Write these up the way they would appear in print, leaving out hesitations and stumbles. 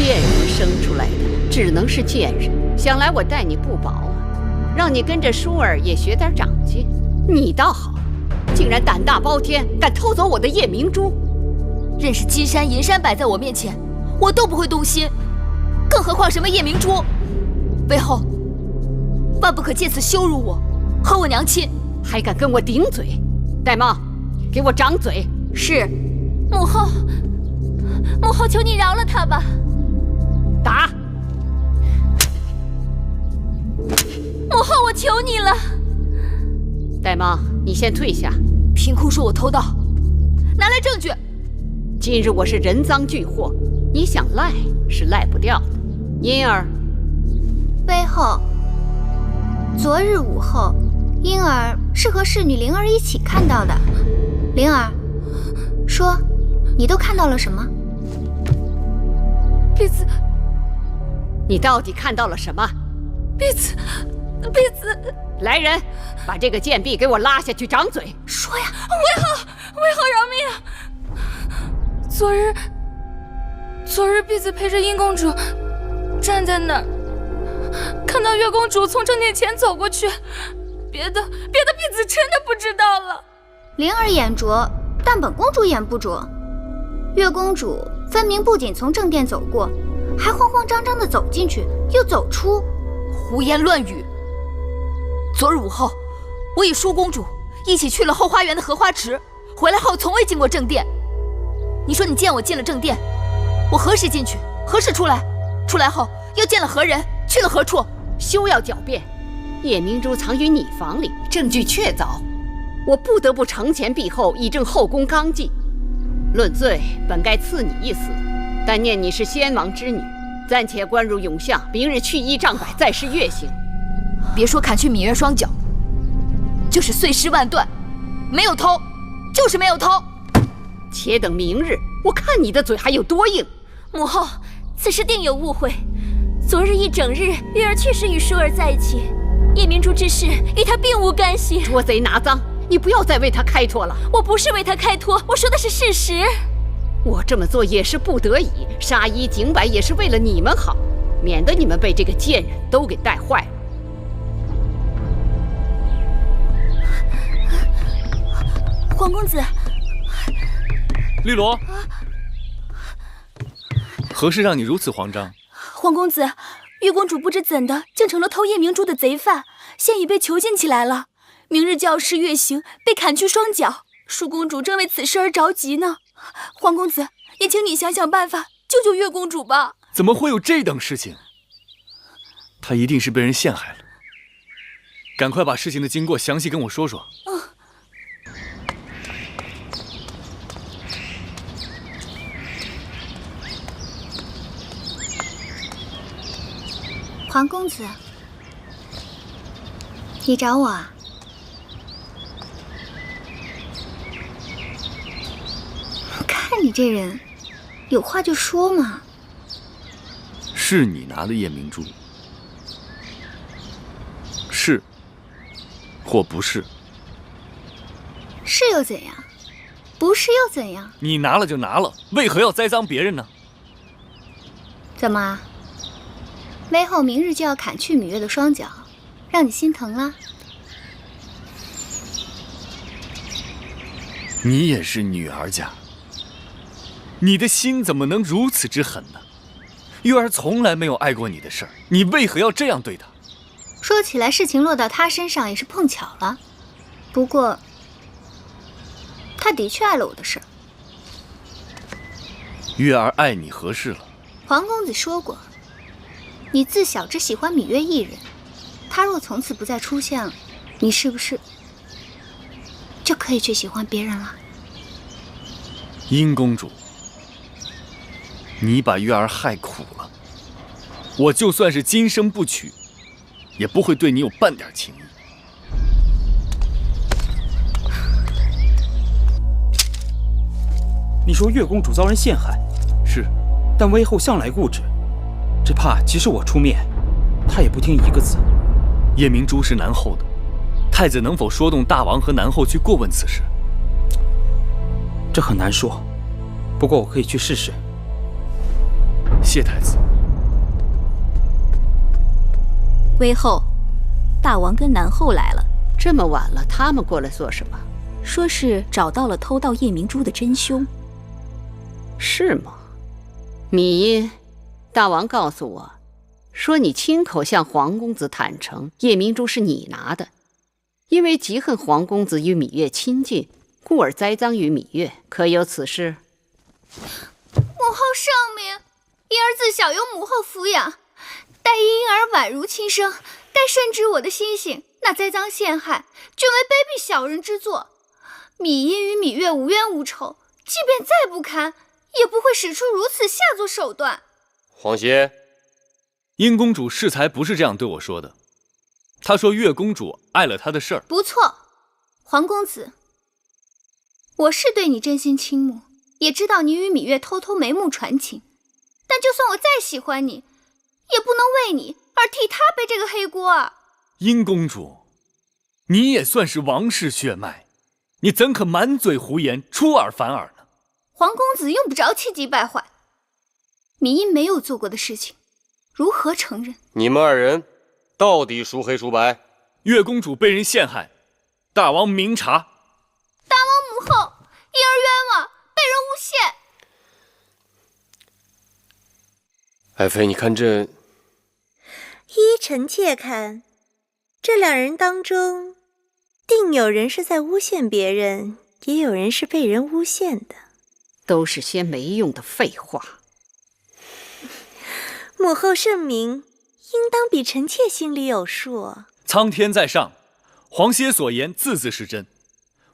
贱人生出来的只能是贱人，想来我待你不薄啊，让你跟着舒儿也学点长进。你倒好，竟然胆大包天，敢偷走我的夜明珠。任是金山银山摆在我面前，我都不会动心，更何况什么夜明珠？魏后，万不可借此羞辱我和我娘亲，还敢跟我顶嘴！戴帽，给我掌嘴！是。母后，母后，求你饶了他吧！打！母后，我求你了！戴帽，你先退下。凭空说我偷盗，拿来证据！今日我是人赃俱获，你想赖是赖不掉的。因儿，魏后，昨日午后，婴儿是和侍女灵儿一起看到的。灵儿，说，你都看到了什么？婢子，你到底看到了什么？婢子，来人，把这个贱婢给我拉下去掌嘴！说呀！魏后饶命啊！昨日婢子陪着殷公主站在那儿，看到月公主从正殿前走过去，别的婢子真的不知道了。灵儿眼拙，但本公主眼不拙。月公主分明不仅从正殿走过，还慌慌张张地走进去，又走出。胡言乱语！昨日午后，我与舒公主一起去了后花园的荷花池，回来后从未进过正殿。你说你见我进了正殿，我何时进去，何时出来？出来后又见了何人，去了何处？休要狡辩！夜明珠藏于你房里，证据确凿，我不得不惩前毖后，以正后宫纲纪。论罪，本该赐你一死，但念你是先王之女，暂且关入永巷，明日去衣杖摆，再施月刑。别说砍去芈月双脚，就是碎尸万段，没有偷，就是没有偷。且等明日，我看你的嘴还有多硬。母后，此事定有误会。昨日一整日，月儿确实与舒儿在一起，夜明珠之事与她并无干系。捉贼拿赃，你不要再为他开脱了。我不是为他开脱，我说的是事实。我这么做也是不得已，杀一儆百也是为了你们好，免得你们被这个贱人都给带坏了。皇公子，绿萝，何事让你如此慌张？皇公子，月公主不知怎的，竟成了偷夜明珠的贼犯，现已被囚禁起来了。明日就要施月刑，被砍去双脚。舒公主正为此事而着急呢。皇公子，也请你想想办法，救救月公主吧。怎么会有这等事情？她一定是被人陷害了。赶快把事情的经过详细跟我说说。皇公子，你找我啊？看你这人，有话就说嘛。是你拿了夜明珠，是或不是？是又怎样？不是又怎样？你拿了就拿了，为何要栽赃别人呢？怎么？魏后明日就要砍去芈月的双脚，让你心疼了？你也是女儿家，你的心怎么能如此之狠呢？月儿从来没有爱过你的事儿，你为何要这样对她？说起来，事情落到她身上也是碰巧了。不过，她的确爱了我的事儿。月儿爱你何事了？皇公子说过，你自小只喜欢芈月一人，她若从此不再出现了，你是不是就可以去喜欢别人了？殷公主，你把月儿害苦了，我就算是今生不娶，也不会对你有半点情谊。你说月公主遭人陷害，是，但魏后向来固执，只怕即使我出面，她也不听一个字。夜明珠是南后的，太子能否说动大王和南后去过问此事？这很难说，不过我可以去试试。谢太子。微后，大王跟南后来了，这么晚了，他们过来做什么？说是找到了偷盗夜明珠的真凶。是吗？米音，大王告诉我，说你亲口向黄公子坦诚，夜明珠是你拿的，因为嫉恨黄公子与芈月亲近，故而栽赃于芈月，可有此事？母后圣明，婴儿自小由母后抚养，待婴儿宛如亲生，该深知我的心性。那栽赃陷害，均为卑鄙小人之作。芈音与芈月无冤无仇，即便再不堪，也不会使出如此下作手段。皇歇，殷公主适才不是这样对我说的，她说月公主碍了她的事儿。不错，黄公子，我是对你真心倾慕，也知道你与芈月偷偷眉目传情，但就算我再喜欢你，也不能为你而替他背这个黑锅啊！殷公主，你也算是王室血脉，你怎可满嘴胡言，出尔反尔呢？黄公子用不着气急败坏，芈音没有做过的事情，如何承认？你们二人到底孰黑孰白？月公主被人陷害，大王明察。大王母后，婴儿冤枉，被人诬陷。爱妃，你看这……依臣妾看，这两人当中，定有人是在诬陷别人，也有人是被人诬陷的。都是些没用的废话。母后圣明，应当比臣妾心里有数。苍天在上，皇歇所言字字是真，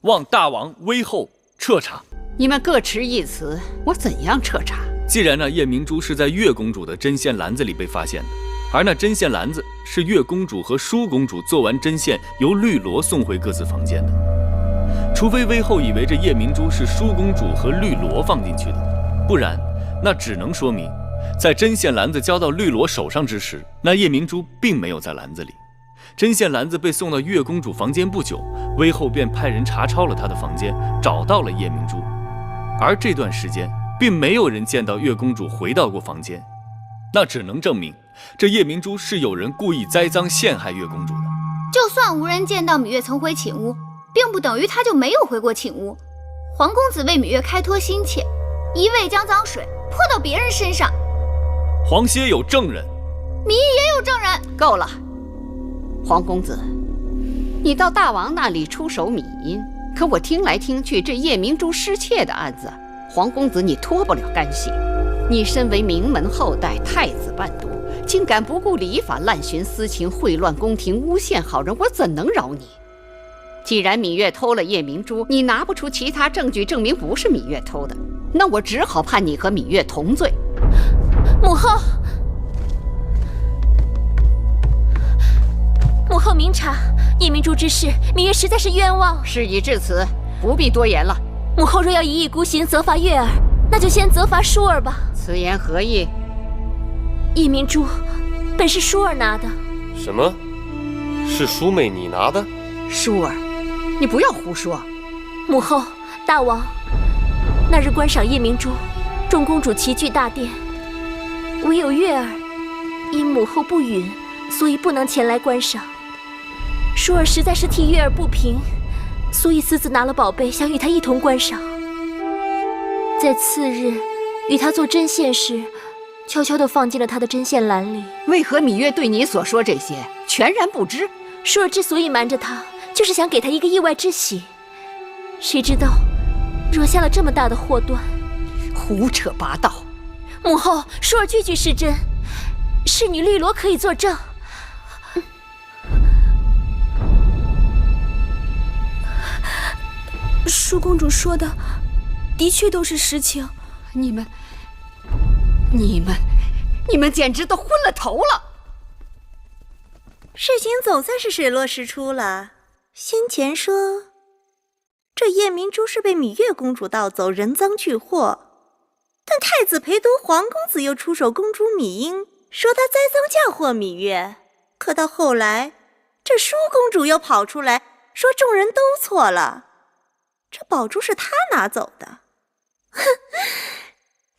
望大王威后彻查。你们各持一词，我怎样彻查？既然那夜明珠是在月公主的针线篮子里被发现的，而那针线篮子是月公主和舒公主做完针线由绿萝送回各自房间的，除非威后以为这夜明珠是舒公主和绿萝放进去的，不然那只能说明在针线篮子交到绿萝手上之时，那夜明珠并没有在篮子里。针线篮子被送到月公主房间不久，威后便派人查抄了她的房间，找到了夜明珠。而这段时间并没有人见到月公主回到过房间，那只能证明这夜明珠是有人故意栽赃陷害月公主的。就算无人见到芈月曾回寝屋，并不等于她就没有回过寝屋。黄公子为芈月开脱心切，一味将脏水泼到别人身上。皇歇有证人，芈音也有证人。够了，黄公子，你到大王那里出手芈音，可我听来听去，这夜明珠失窃的案子，黄公子你脱不了干系。你身为名门后代，太子伴读，竟敢不顾礼法，滥徇私情，秽乱宫廷，诬陷好人，我怎能饶你？既然芈月偷了夜明珠，你拿不出其他证据证明不是芈月偷的，那我只好判你和芈月同罪。母后，母后明察，夜明珠之事，芈月实在是冤枉。事已至此，不必多言了。母后若要一意孤行责罚月儿，那就先责罚舒儿吧。此言何意？夜明珠本是舒儿拿的。什么？是淑妹你拿的？舒儿，你不要胡说。母后，大王，那日观赏夜明珠，众公主齐聚大殿，唯有月儿因母后不允，所以不能前来观赏。舒儿实在是替月儿不平，所以私自拿了宝贝，想与她一同观赏。在次日与她做针线时，悄悄地放进了她的针线篮里。为何芈月对你所说这些全然不知？舒儿之所以瞒着她，就是想给她一个意外之喜，谁知道惹下了这么大的祸端。胡扯八道！母后，舒儿句句是真，侍女绿萝可以作证。舒公主说的的确都是实情。你们简直都昏了头了！事情总算是水落石出了。先前说这夜明珠是被芈月公主盗走，人赃俱获，但太子陪读黄公子又出手公主芈音，说他栽赃嫁祸芈月。可到后来，这舒公主又跑出来说众人都错了，这宝珠是她拿走的。哼，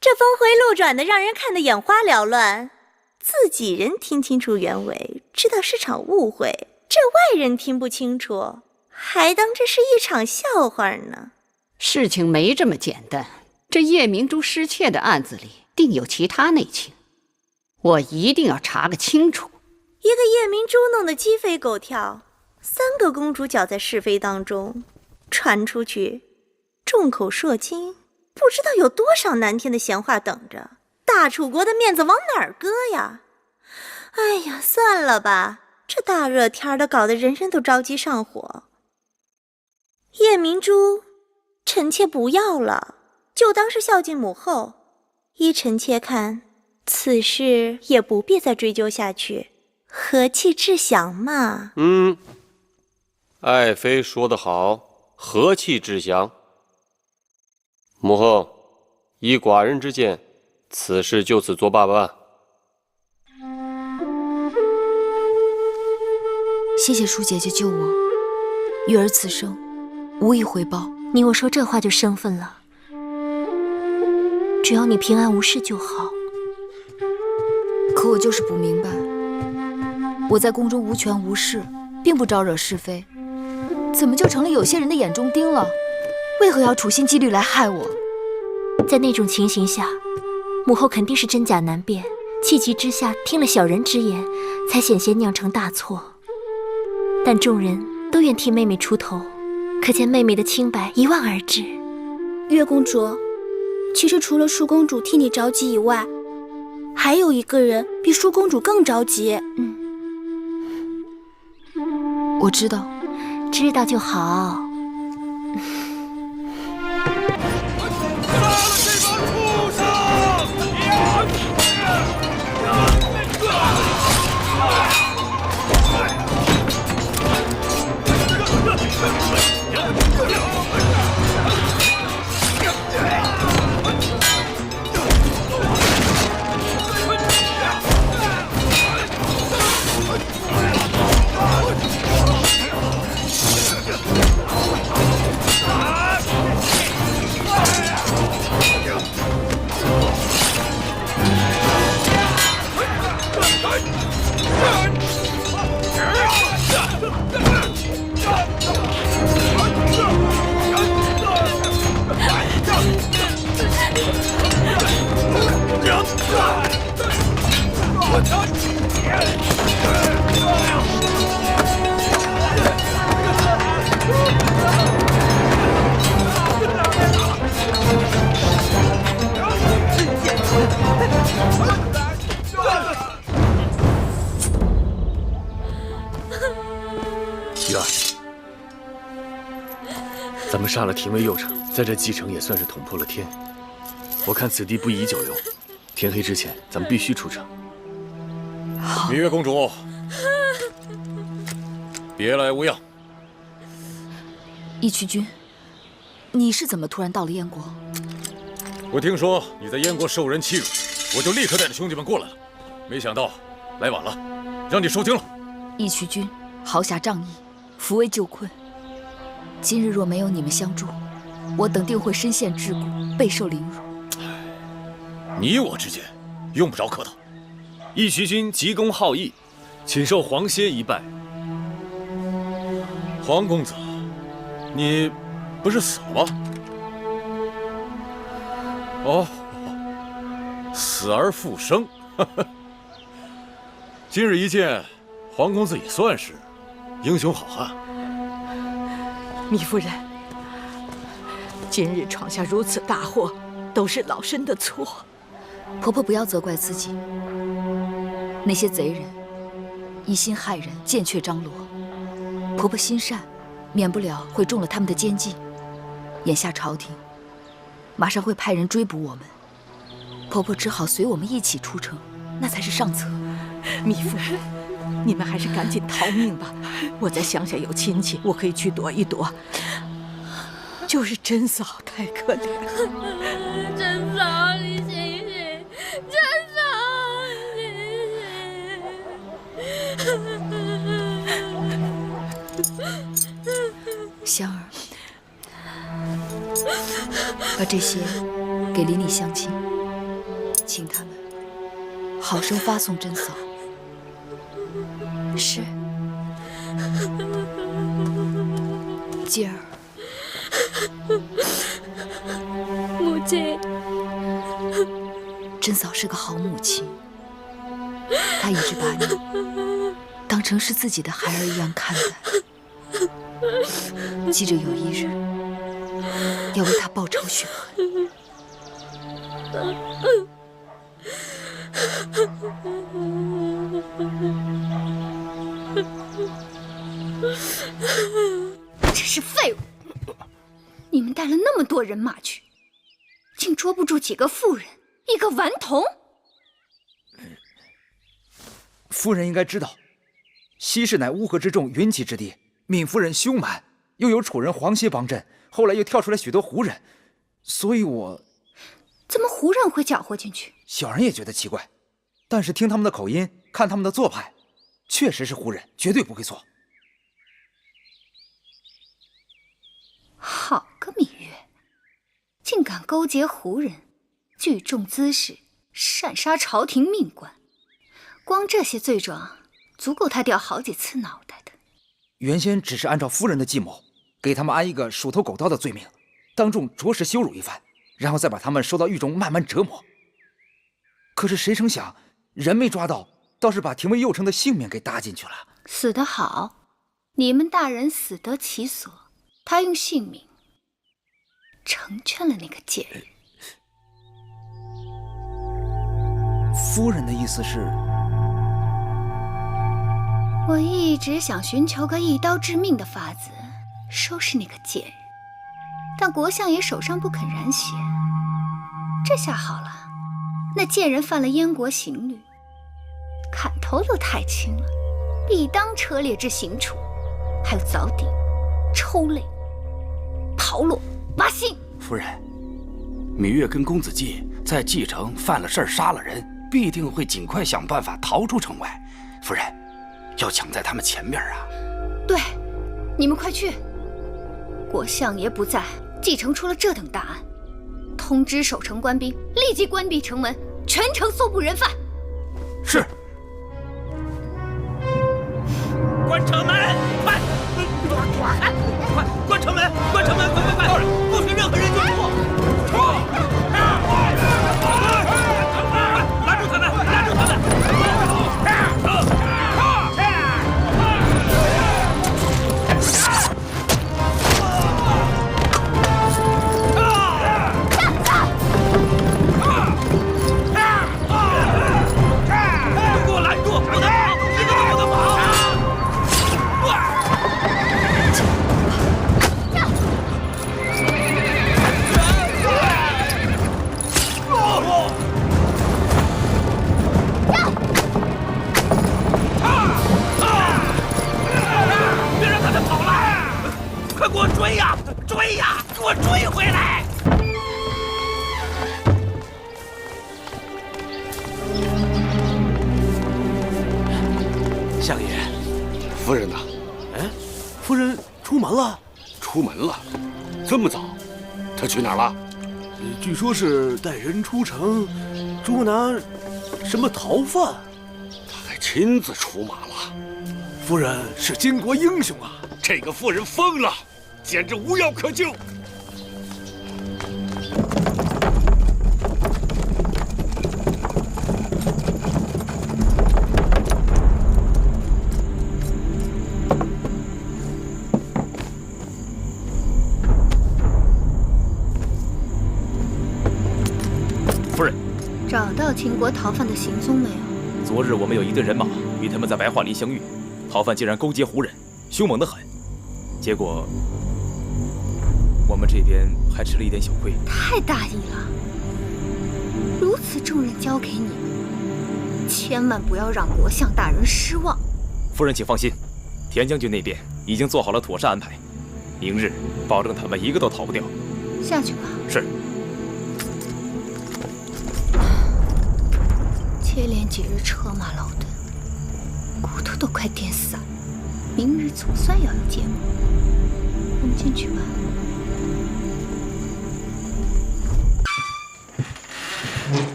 这峰回路转的，让人看得眼花缭乱。自己人听清楚原委，知道是场误会，这外人听不清楚，还当这是一场笑话呢。事情没这么简单，这叶明珠失窃的案子里定有其他内情，我一定要查个清楚。一个叶明珠弄得鸡飞狗跳，3个公主搅在是非当中，传出去，众口铄金，不知道有多少难听的闲话等着。大楚国的面子往哪儿搁呀？哎呀，算了吧，这大热天的，搞得人人都着急上火。叶明珠，臣妾不要了，就当是孝敬母后。依臣妾看，此事也不必再追究下去，和气致祥嘛。爱妃说得好，和气致祥。母后，依寡人之见，此事就此作罢吧。谢谢舒姐姐救我，玉儿此生无以回报。你我说这话就生分了，只要你平安无事就好。可我就是不明白，我在宫中无权无势，并不招惹是非，怎么就成了有些人的眼中钉了？为何要处心积虑来害我？在那种情形下，母后肯定是真假难辨，气急之下听了小人之言，才险些酿成大错。但众人都愿替妹妹出头，可见妹妹的清白一望而知。月公主，其实除了舒公主替你着急以外，还有一个人比舒公主更着急。我知道，知道就好。玉儿，咱们杀了廷尉右丞，在这继承也算是捅破了天。我看此地不宜久留，天黑之前咱们必须出城。芈月公主，别来无恙。义渠君，你是怎么突然到了燕国？我听说你在燕国受人欺辱，我就立刻带着兄弟们过来了。没想到来晚了，让你受惊了。义渠君豪侠仗义，扶危救困。今日若没有你们相助，我等定会身陷桎梏，备受凌辱。你我之间用不着客套。义渠君急公好义，请受皇歇一拜。黄公子，你不是死了吗？哦，死而复生。今日一见，黄公子也算是英雄好汉。糜夫人，今日闯下如此大祸，都是老身的错。婆婆不要责怪自己，那些贼人一心害人，剑却张罗。婆婆心善，免不了会中了他们的奸计。眼下朝廷马上会派人追捕我们，婆婆只好随我们一起出城，那才是上策。糜夫人，你们还是赶紧逃命吧。我在乡下有亲戚，我可以去躲一躲。就是珍嫂太可怜了。珍嫂，你醒醒！珍嫂，你醒醒！香儿，把这些给邻里乡亲，请他们好生发送真嫂。是，继儿。母亲，真嫂是个好母亲，她一直把你当成是自己的孩儿一样看待。记着有一日要为她报仇雪恨。真是废物！你们带了那么多人马去，竟捉不住几个妇人，一个顽童。夫人应该知道，西市乃乌合之众云集之地，闵夫人凶蛮，又有楚人黄歇帮阵，后来又跳出来许多胡人，所以我……怎么胡人会搅和进去？小人也觉得奇怪，但是听他们的口音，看他们的做派，确实是胡人，绝对不会错。好个芈月，竟敢勾结胡人，聚众滋事，擅杀朝廷命官，光这些罪状，足够他掉好几次脑袋的。原先只是按照夫人的计谋，给他们安一个鼠头狗刀的罪名，当众着实羞辱一番，然后再把他们收到狱中慢慢折磨。可是谁成想，人没抓到，倒是把廷尉右丞的性命给搭进去了。死得好，你们大人死得其所，他用性命成全了那个贱人。夫人的意思是？我一直想寻求个一刀致命的法子，收拾那个贱人，但国相爷手上不肯染血。这下好了，那贱人犯了燕国刑律，砍头都太轻了，理当车裂之刑处，还有凿顶、抽泪、刨落、挖心。夫人，芈月跟公子季在蓟城犯了事儿，杀了人，必定会尽快想办法逃出城外。夫人，要抢在他们前面啊！对，你们快去！国相爷不在，蓟城出了这等大案，通知守城官兵立即关闭城门，全城搜捕人犯。是。关城门，快！快！关城门！关城门！快！不许任何人进入！拉住他们！拉住他们！给我拦住！不能跑！一个都不能跑！别让他们跑了！快给我追呀！追呀！给我追回来！相爷，夫人呢？哎，夫人出门了。出门了？这么早？她去哪儿了？据说是带人出城捉拿什么逃犯。她还亲自出马了。夫人是巾帼英雄啊！这个妇人疯了，简直无药可救。夫人，找到秦国逃犯的行踪没有？昨日我们有一队人马与他们在白桦林相遇，逃犯竟然勾结胡人，凶猛得很。结果我们这边还吃了一点小亏。太大意了！如此重任交给你们，千万不要让国相大人失望。夫人请放心，田将军那边已经做好了妥善安排，明日保证他们一个都逃不掉。下去吧。是。接连几日车马劳顿，骨头都快颠散了。明日总算要有结果。我们进去吧。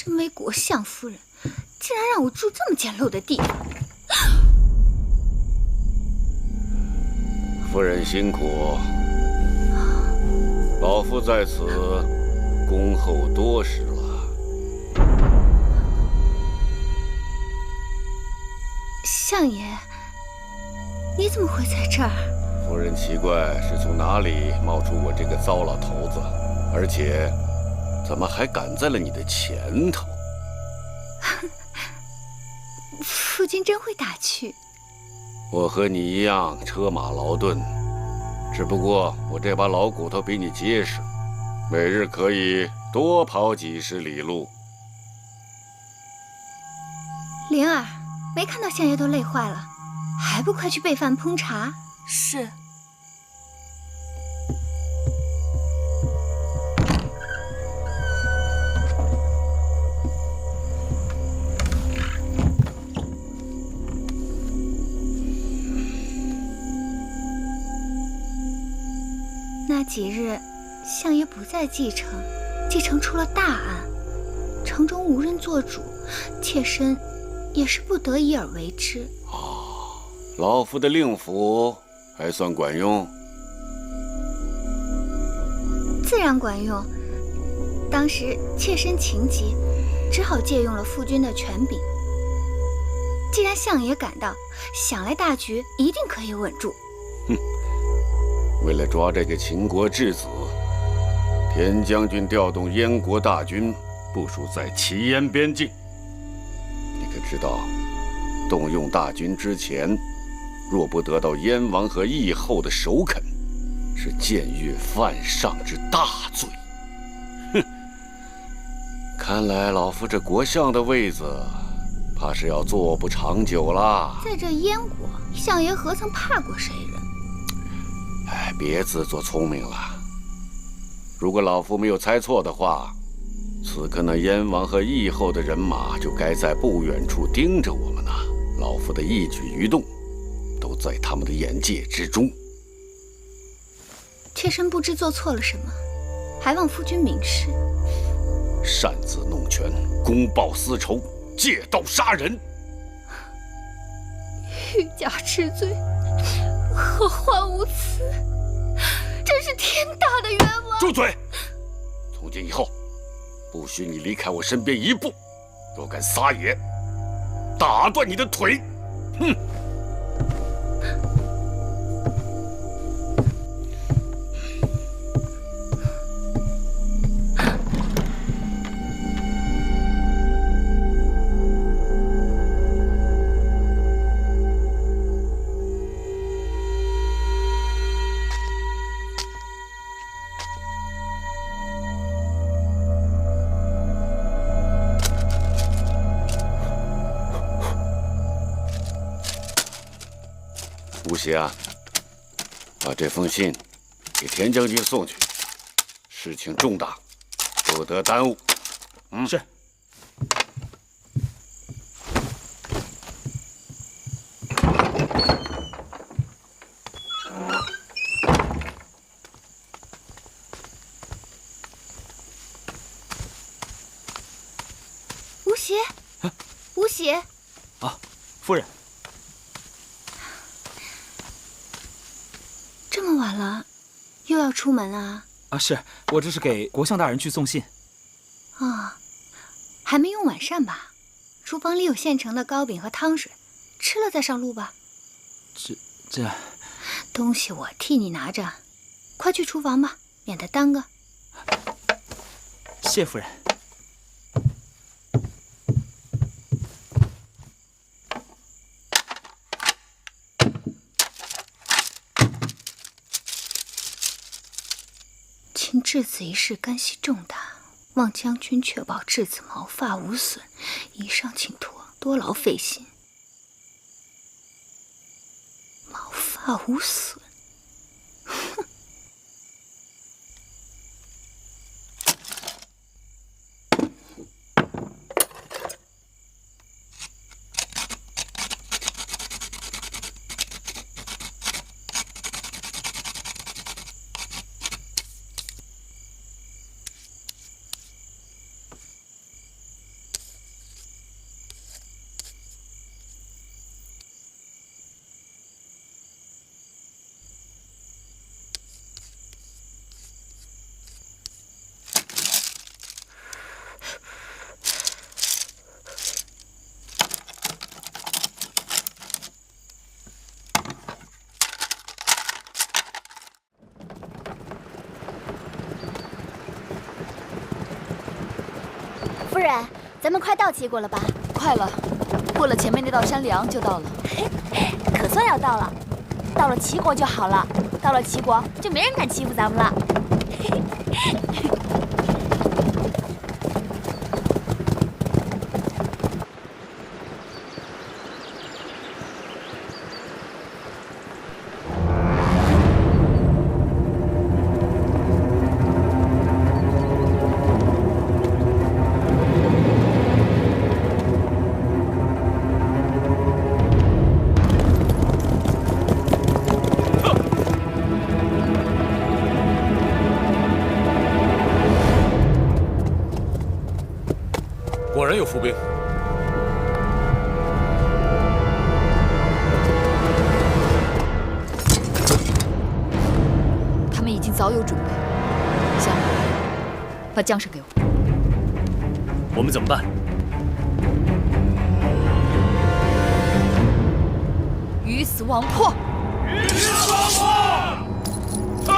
身为国相夫人，竟然让我住这么简陋的地方。夫人辛苦，老夫在此恭候多时了。相爷，你怎么会在这儿？夫人奇怪是从哪里冒出我这个糟老头子，而且怎么还赶在了你的前头？夫君真会打趣。我和你一样车马劳顿，只不过我这把老骨头比你结实，每日可以多跑几十里路。灵儿，没看到相爷都累坏了，还不快去备饭烹茶？是。那几日，相爷不在蓟城，蓟城出了大案，城中无人做主，妾身也是不得已而为之。老夫的令符还算管用？自然管用。当时妾身情急，只好借用了夫君的权柄。既然相爷赶到，想来大局一定可以稳住。哼！为了抓这个秦国质子，田将军调动燕国大军部署在齐燕边境。你可知道，动用大军之前，若不得到燕王和义后的首肯，是僭越犯上之大罪。哼！看来老夫这国相的位子，怕是要坐不长久啦。在这燕国，相爷何曾怕过谁人？哎，别自作聪明了。如果老夫没有猜错的话，此刻那燕王和义后的人马就该在不远处盯着我们呢。老夫的一举一动，都在他们的眼界之中。妾身不知做错了什么，还望夫君明示。擅自弄权，公报私仇，借刀杀人，欲加之罪，何患无辞？真是天大的冤枉！住嘴！从今以后，不许你离开我身边一步。若敢撒野，打断你的腿！哼！吴邪啊，把这封信给田将军送去。事情重大，不得耽误。是。吴邪，吴邪。啊，夫人。这么晚了，又要出门啊？啊，是我这是给国相大人去送信。啊，还没用晚膳吧？厨房里有现成的糕饼和汤水，吃了再上路吧。这东西我替你拿着，快去厨房吧，免得耽搁。谢夫人。秦质子一事干系重大，望将军确保质子毛发无损，以上请托，多劳费心。毛发无损，哼！咱们快到齐国了吧？快了，过了前面那道山梁就到了。可算要到了，到了齐国就好了。到了齐国，就没人敢欺负咱们了。果然有伏兵。他们已经早有准备。香，把缰绳给我。我们怎么办？鱼死网破！鱼死网破！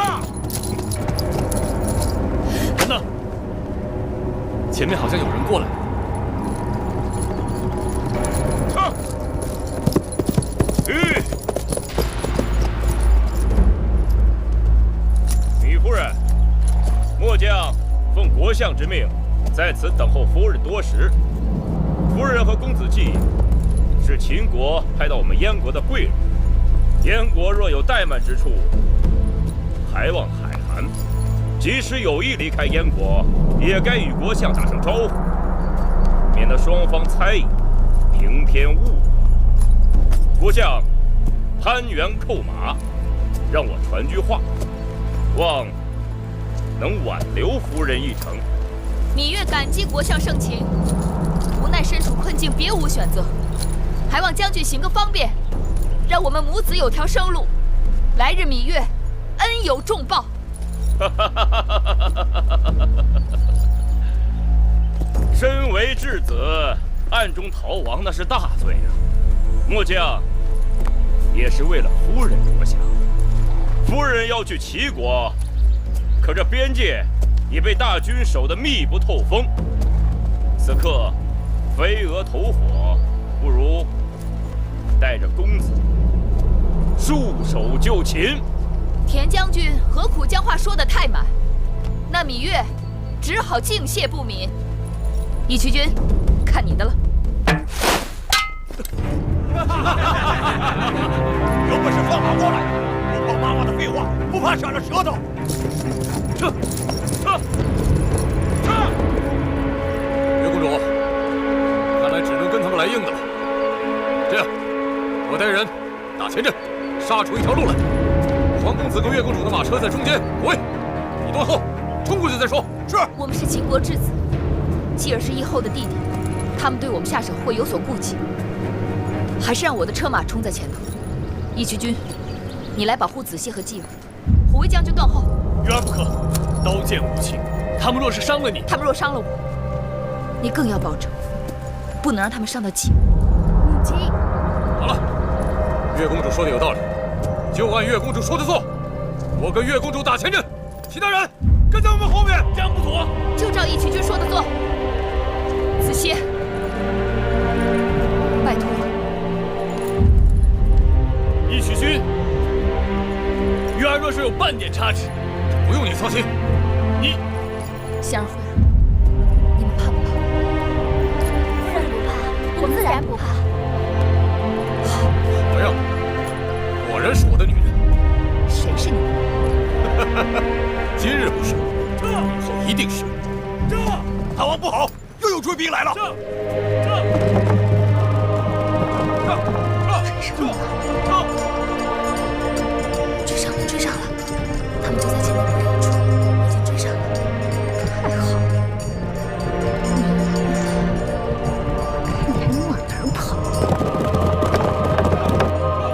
等等，前面好像有人过来。糜夫人，末将奉国相之命，在此等候夫人多时。夫人和公子季是秦国派到我们燕国的贵人，燕国若有怠慢之处，还望海涵。即使有意离开燕国，也该与国相打声招呼，免得双方猜疑，平添误会。国相攀援扣马，让我传句话，望能挽留夫人一程。芈月感激国相盛情，无奈身处困境，别无选择，还望将军行个方便，让我们母子有条生路。来日芈月恩有重报。身为质子，暗中逃亡那是大罪啊！末将也是为了夫人着想。夫人要去齐国，可这边界已被大军守得密不透风。此刻飞蛾投火，不如带着公子束手就擒。田将军何苦将话说得太满？那芈月只好敬谢不敏。义渠君，看你的了。有本事放马过来！不怕妈妈的废话，不怕闪了舌头。撤！岳公主，看来只能跟他们来硬的了。这样，我带人打前阵，杀出一条路来。皇公子跟岳公主的马车在中间，回，你断后，冲过去再说。是。我们是秦国质子，继而是义后的弟弟，他们对我们下手会有所顾忌，还是让我的车马冲在前头。义渠君，你来保护子燮和继儿，虎威将军断后。月儿不可，刀剑无情，他们若是伤了你，他们若伤了我，你更要保证，不能让他们伤到继儿。母亲，好了，岳公主说的有道理。就按岳公主说的做，我跟岳公主打前阵，其他人跟在我们后面。这样不妥，就照义渠君说的做。子燮，拜托。义渠君，月儿若是有半点差池，不用你操心。你，香儿、慧儿，你们怕不怕？自然不怕，我们自然不怕。好样的！果然是我的女人。谁是你？今日不是，以后一定是。这大王不好，又有追兵来了。追上了，追上了！他们就在前面不远处，已经追上了。太好了，看你还能往哪儿跑？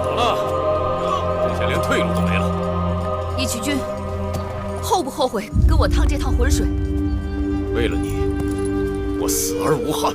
好了，这下连退路都没了。义渠君，后不后悔跟我趟这趟浑水？为了你，我死而无憾。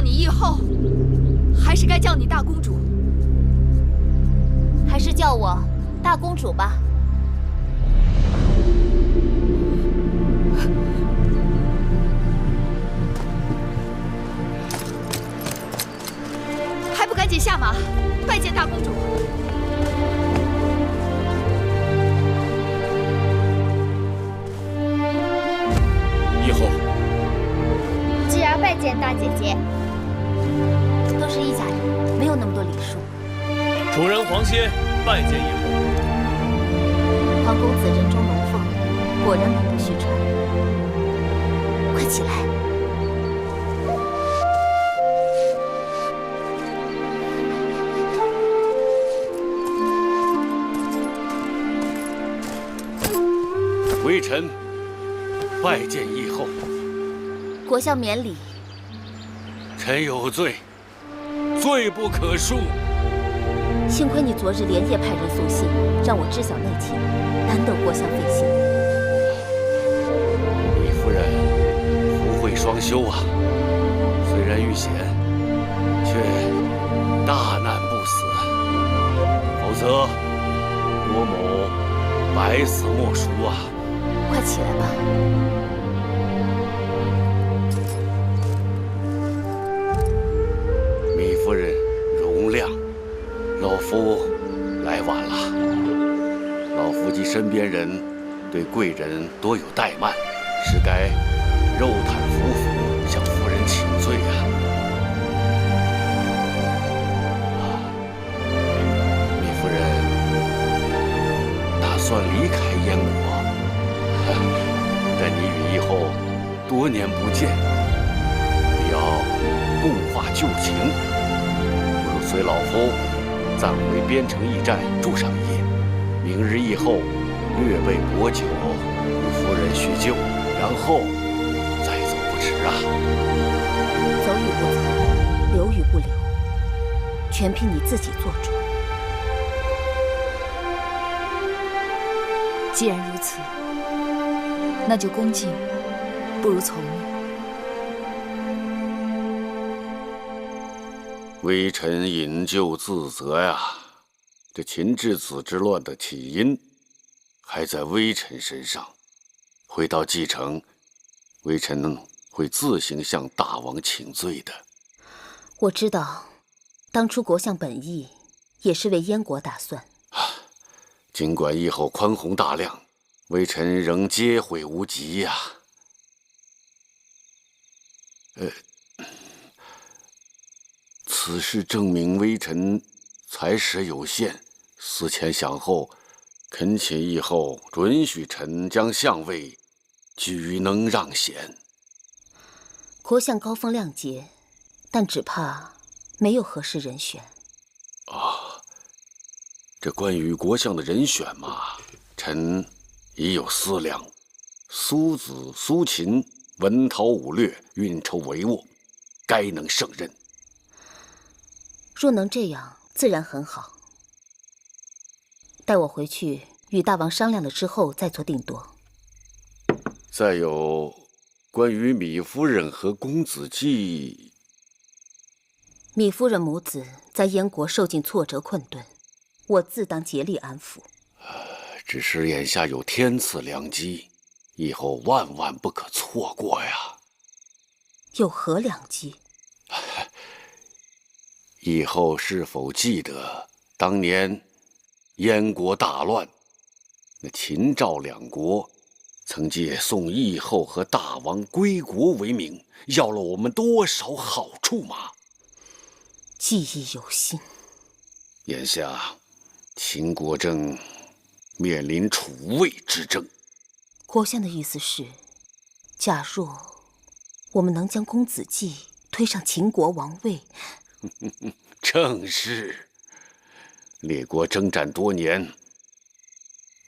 你义后，还是该叫你大公主？还是叫我大公主吧。还不赶紧下马，拜见大公主！义后，侄儿拜见大姐姐。都是一家人，没有那么多礼数。主人皇歇拜见义后。皇公子人中龙凤，果然名不虚传。快起来！微臣拜见义后。国相免礼。臣有罪，罪不可恕。幸亏你昨日连夜派人送信，让我知晓内情，难得国相费心。李夫人福慧双修啊，虽然遇险，却大难不死，否则郭某百死莫赎啊！快起来吧。米夫人容谅，老夫来晚了。老夫及身边人对贵人多有怠慢，实该肉袒服服，向夫人请罪啊！米夫人打算离开燕国，但你与义后多年不见，必要共话旧情。不如随老夫暂回边城驿站住上一夜，明日义后略备薄酒，与夫人叙旧，然后再走不迟啊！走与不走，留与不留，全凭你自己做主。既然如此，那就恭敬不如从命。微臣引咎自责呀！这秦质子之乱的起因还在微臣身上。回到蓟城，微臣会自行向大王请罪的。我知道，当初国相本意也是为燕国打算。尽管义后宽宏大量，微臣仍接悔无及呀。此事证明微臣才识有限，思前想后，恳请义后准许臣将相位举能让贤。国相高风亮节，但只怕没有合适人选。这关于国相的人选嘛，臣已有思量。苏子、苏秦文韬武略，运筹帷幄，该能胜任。若能这样，自然很好。待我回去与大王商量了之后，再做定夺。再有关于米夫人和公子季，米夫人母子在燕国受尽挫折困顿，我自当竭力安抚。只是眼下有天赐良机，以后万万不可错过呀！有何良机？以后是否记得当年燕国大乱，那秦赵两国曾借送义后和大王归国为名，要了我们多少好处吗？记忆犹新。眼下秦国正面临楚魏之争。国相的意思是，假若我们能将公子季推上秦国王位，正是。列国征战多年，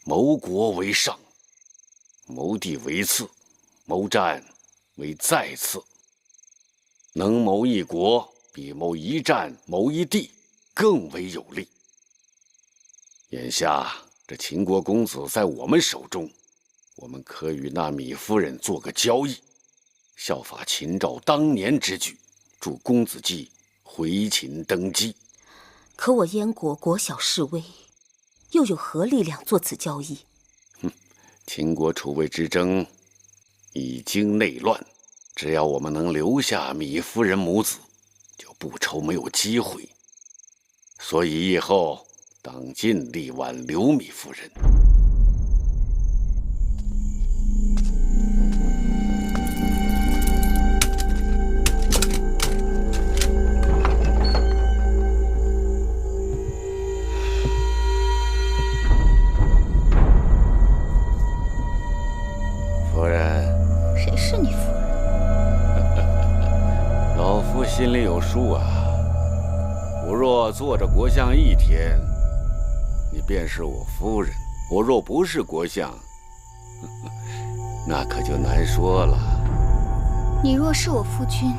谋国为上，谋地为次，谋战为再次。能谋一国，比谋一战、谋一地更为有利。眼下这秦国公子在我们手中，我们可与那米夫人做个交易，效法秦赵当年之举，助公子季回秦登基。可我燕国国小势微，又有何力量做此交易？秦国楚魏之争已经内乱，只要我们能留下米夫人母子，就不愁没有机会。所以以后当尽力挽留米夫人。夫人，谁是你夫人？老夫心里有数啊。我若做着国相1天，你便是我夫人；我若不是国相，那可就难说了。你若是我夫君，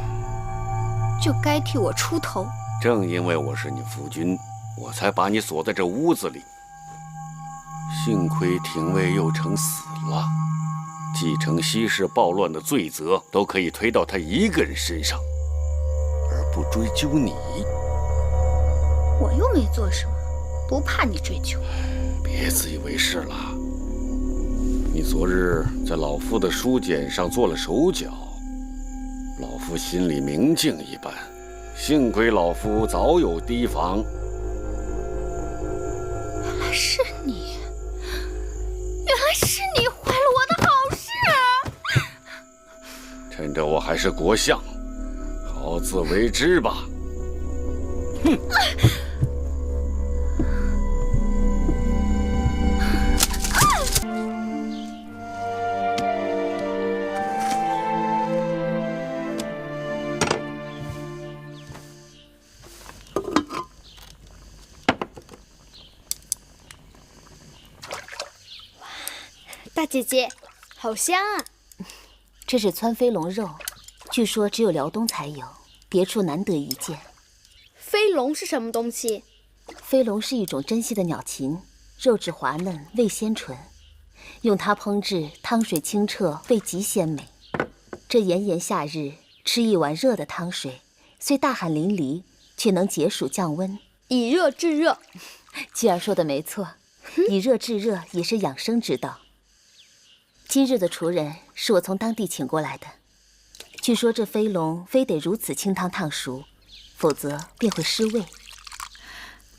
就该替我出头。正因为我是你夫君，我才把你锁在这屋子里。幸亏廷尉右丞死了，继承西市暴乱的罪责都可以推到他一个人身上，而不追究你。我又没做什么，不怕你追究。别自以为是了。你昨日在老夫的书简上做了手脚，老夫心里明镜一般。幸亏老夫早有提防。原来是你，原来是你坏了我的好事。趁着我还是国相，好自为之吧。哼！大姐姐，好香啊！这是川飞龙肉，据说只有辽东才有，别处难得一见。飞龙是什么东西？飞龙是一种珍稀的鸟禽，肉质滑嫩，味鲜醇，用它烹制汤水清澈，味极鲜美。这炎炎夏日吃一碗热的汤水，虽大汗淋漓，却能解暑降温，以热制热。继儿说的没错，以热制热也是养生之道。今日的厨人是我从当地请过来的，据说这飞龙非得如此清汤烫熟，否则便会失味。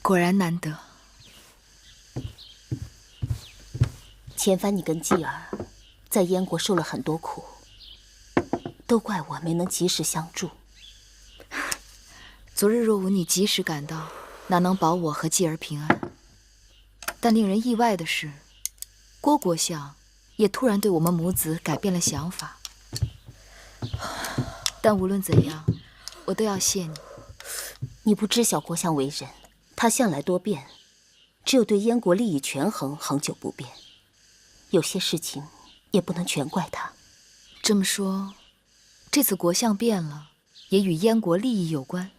果然难得。前番你跟继儿在燕国受了很多苦，都怪我没能及时相助。昨日若无你及时赶到，哪能保我和继儿平安？但令人意外的是，郭国相也突然对我们母子改变了想法。但无论怎样，我都要谢你。你不知晓国相为人，他向来多变，只有对燕国利益权衡恒久不变。有些事情也不能全怪他。这么说，这次国相变了，也与燕国利益有关？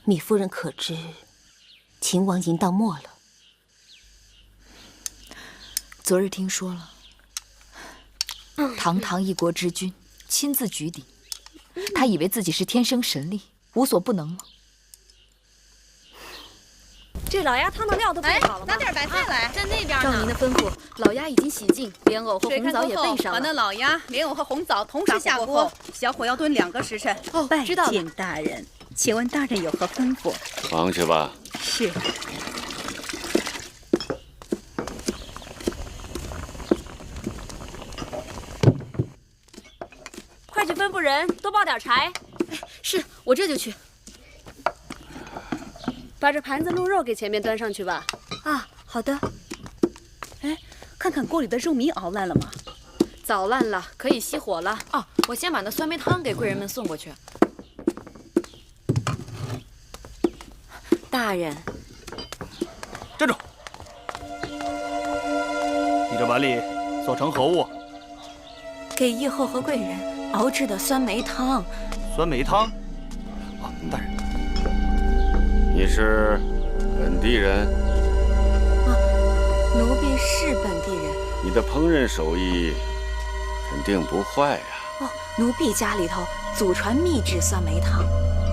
米夫人可知秦王淫荡没了？昨日听说了，堂堂一国之君亲自举鼎，他以为自己是天生神力，无所不能吗？这老鸭汤的料都备好了吗？拿点白菜来，在那边呢。照您的吩咐，老鸭已经洗净，莲藕和红枣也备上了。把那老鸭、莲藕和红枣同时下锅，小火要炖2个时辰。哦，知道了。拜见大人，请问大人有何吩咐？忙去吧。是。快去吩咐人多抱点柴。是我这就去。把这盘子鹿肉给前面端上去吧。啊，好的。哎，看看锅里的肉糜熬烂了吗？早烂了，可以熄火了。哦，我先把那酸梅汤给贵人们送过去。大人，站住！你这碗里所盛何物？给叶后和贵人熬制的酸梅汤。酸梅汤？啊，大人。你是本地人？啊，奴婢是本地人。你的烹饪手艺肯定不坏呀。哦，奴婢家里头祖传秘制酸梅汤，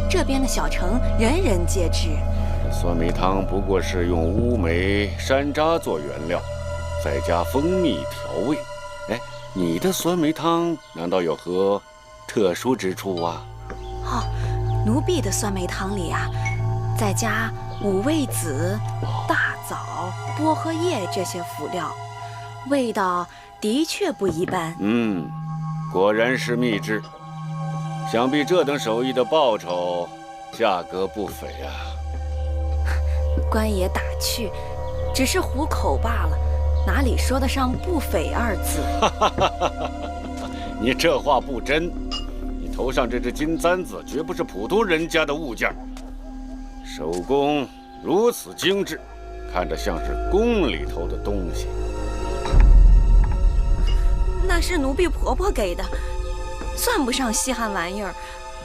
这边的小城人人皆知。这酸梅汤不过是用乌梅、山楂做原料，再加蜂蜜调味。哎，你的酸梅汤难道有何特殊之处啊？哦，奴婢的酸梅汤里啊，再加五味子、大枣、薄荷叶这些辅料，味道的确不一般。果然是秘制，想必这等手艺的报酬价格不菲啊。官爷打趣，只是糊口罢了，哪里说得上不菲二字？你这话不真，你头上这只金簪子绝不是普通人家的物件，手工如此精致，看着像是宫里头的东西。那是奴婢婆婆给的，算不上稀罕玩意儿。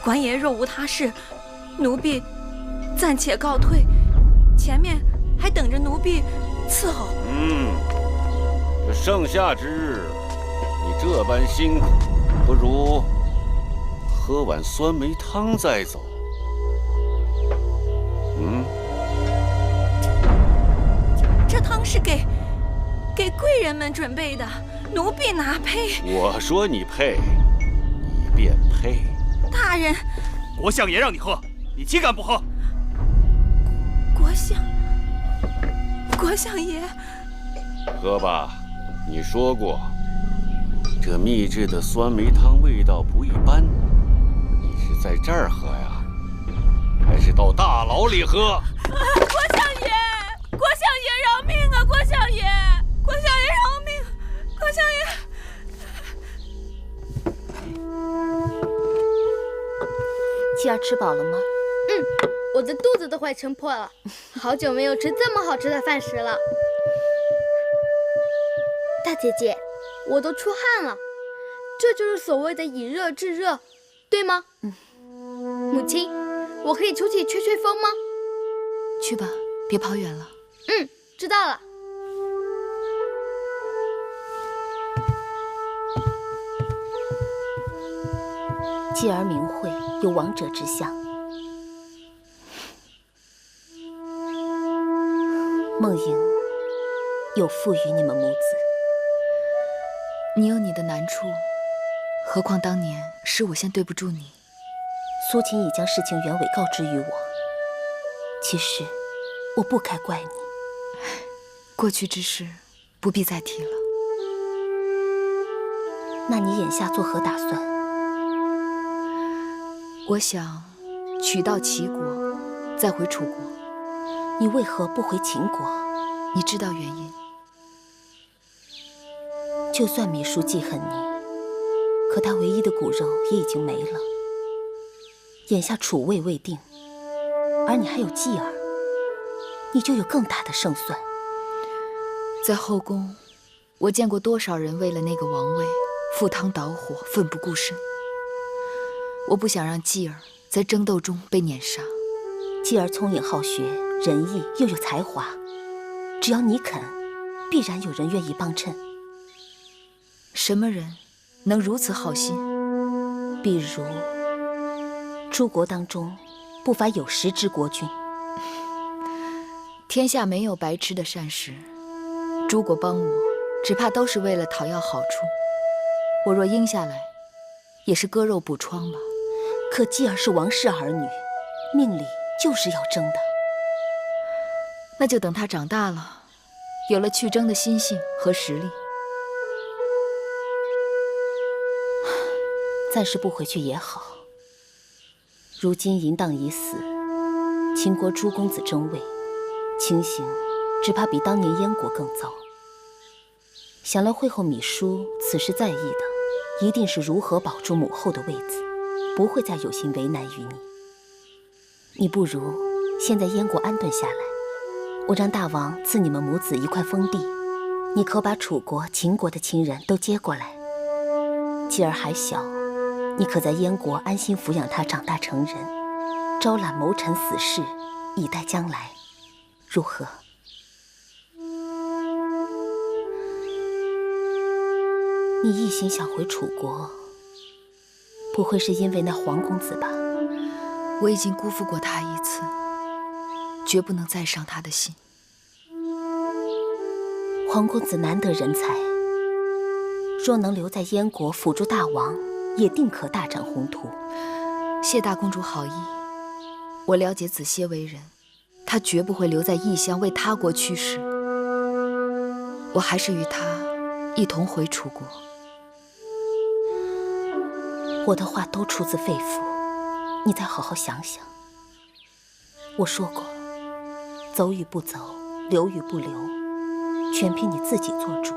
官爷若无他事，奴婢暂且告退，前面还等着奴婢伺候。这盛夏之日，你这般辛苦，不如喝碗酸梅汤再走。这汤是给贵人们准备的。奴婢哪配？我说你配，你便配。大人，国相爷让你喝，你岂敢不喝？国相爷，喝吧。你说过，这秘制的酸梅汤味道不一般。你是在这儿喝呀，还是到大牢里喝？国相爷，国相爷饶命啊！国相爷，国相爷饶命！国相爷，妻儿吃饱了吗？我的肚子都快撑破了，好久没有吃这么好吃的饭食了。大姐姐，我都出汗了，这就是所谓的以热制热，对吗？母亲，我可以出去吹吹风吗？去吧，别跑远了。知道了。继而明慧有王者之相，梦莹有负于你们母子。你有你的难处，何况当年是我先对不住你。苏秦已将事情原委告知于我，其实我不该怪你。过去之事不必再提了。那你眼下作何打算？我想取道齐国，再回楚国。你为何不回秦国？你知道原因。就算芈姝记恨你，可她唯一的骨肉也已经没了。眼下楚魏未定，而你还有继儿，你就有更大的胜算。在后宫，我见过多少人为了那个王位赴汤蹈火，奋不顾身。我不想让继儿在争斗中被碾杀。继儿聪颖好学，仁义又有才华，只要你肯，必然有人愿意帮衬。什么人能如此好心？比如诸国当中不乏有识之国君。天下没有白吃的膳食，诸国帮我，只怕都是为了讨要好处。我若应下来，也是割肉补疮吧。可继儿是王室儿女，命里就是要争的。那就等他长大了，有了去争的心性和实力。暂时不回去也好。如今淫荡已死，秦国诸公子争位，情形只怕比当年燕国更糟。想来会后芈姝此时在意的，一定是如何保住母后的位子，不会再有心为难于你。你不如先在燕国安顿下来，我让大王赐你们母子一块封地，你可把楚国、秦国的亲人都接过来。继儿还小，你可在燕国安心抚养他长大成人，招揽谋臣死士，以待将来，如何？你一心想回楚国，不会是因为那黄公子吧？我已经辜负过他一次，绝不能再伤他的心。黄公子难得人才，若能留在燕国辅助大王，也定可大展宏图。谢大公主好意，我了解子歇为人，他绝不会留在异乡为他国驱使。我还是与他一同回楚国。我的话都出自肺腑，你再好好想想。我说过，走与不走，留与不留，全凭你自己做主。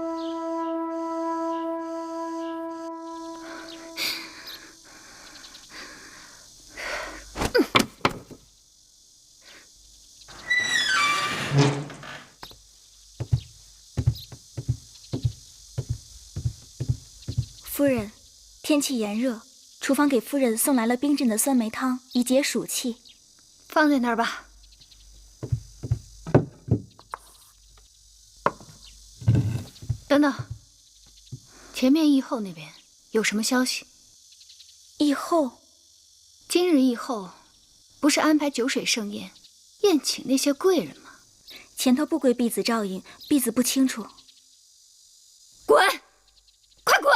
夫人，天气炎热，厨房给夫人送来了冰镇的酸梅汤，以解暑气。放在那儿吧。等等，前面议后那边有什么消息？议后，今日议后，不是安排酒水盛宴，宴请那些贵人吗？前头不归婢子照应，婢子不清楚。滚！快滚！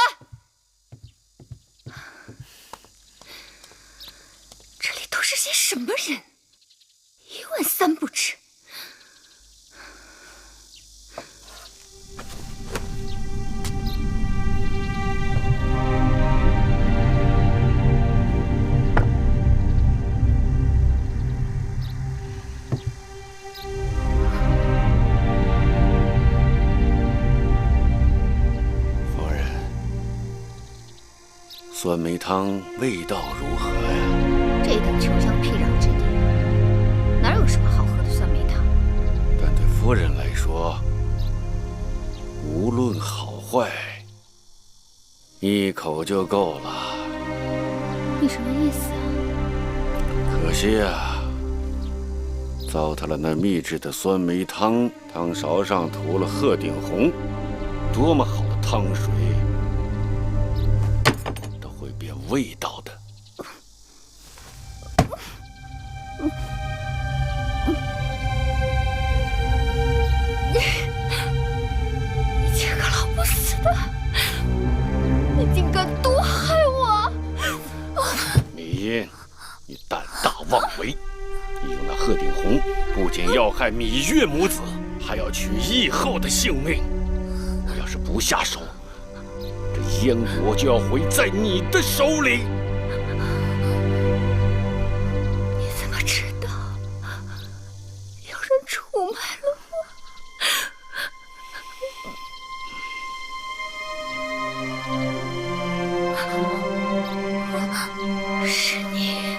这里都是些什么人？一问三不知。夫人，酸梅汤味道如何呀？这等穷乡僻壤之地，哪有什么好喝的酸梅汤？但对夫人来说，无论好坏，一口就够了。你什么意思啊？可惜啊，糟蹋了那秘制的酸梅汤，汤勺上涂了鹤顶红，多么好的汤水，都会变味道的。你这个老不死的，你竟敢毒害我！米音，你胆大妄为！你用那鹤顶红，不仅要害芈月母子，还要取义后的性命。我要是不下手，这燕国就要毁在你的手里。你怎么知道有人出卖了我？是你！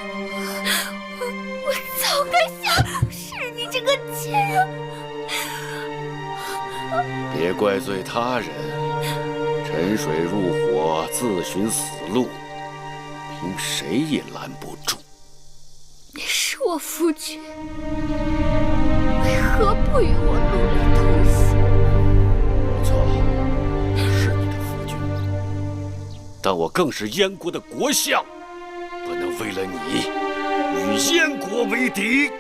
我早该下手！是你这个贱人！别怪罪他人，沉水入火，自寻死路，凭谁也拦不住。你是我夫君，为何不与我戮力同行？不错，是你的夫君，但我更是燕国的国相，不能为了你与燕国为敌。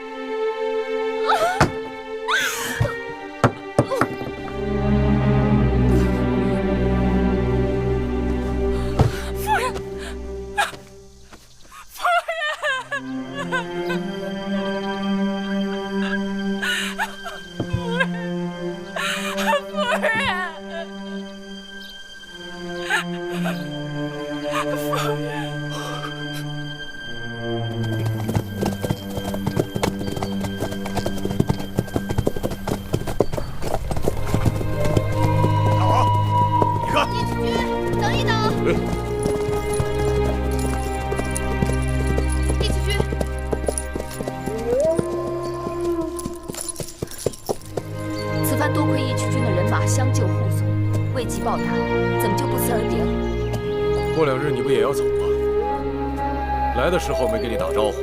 报答，怎么就不辞而别了？过2日你不也要走吗？来的时候没给你打招呼，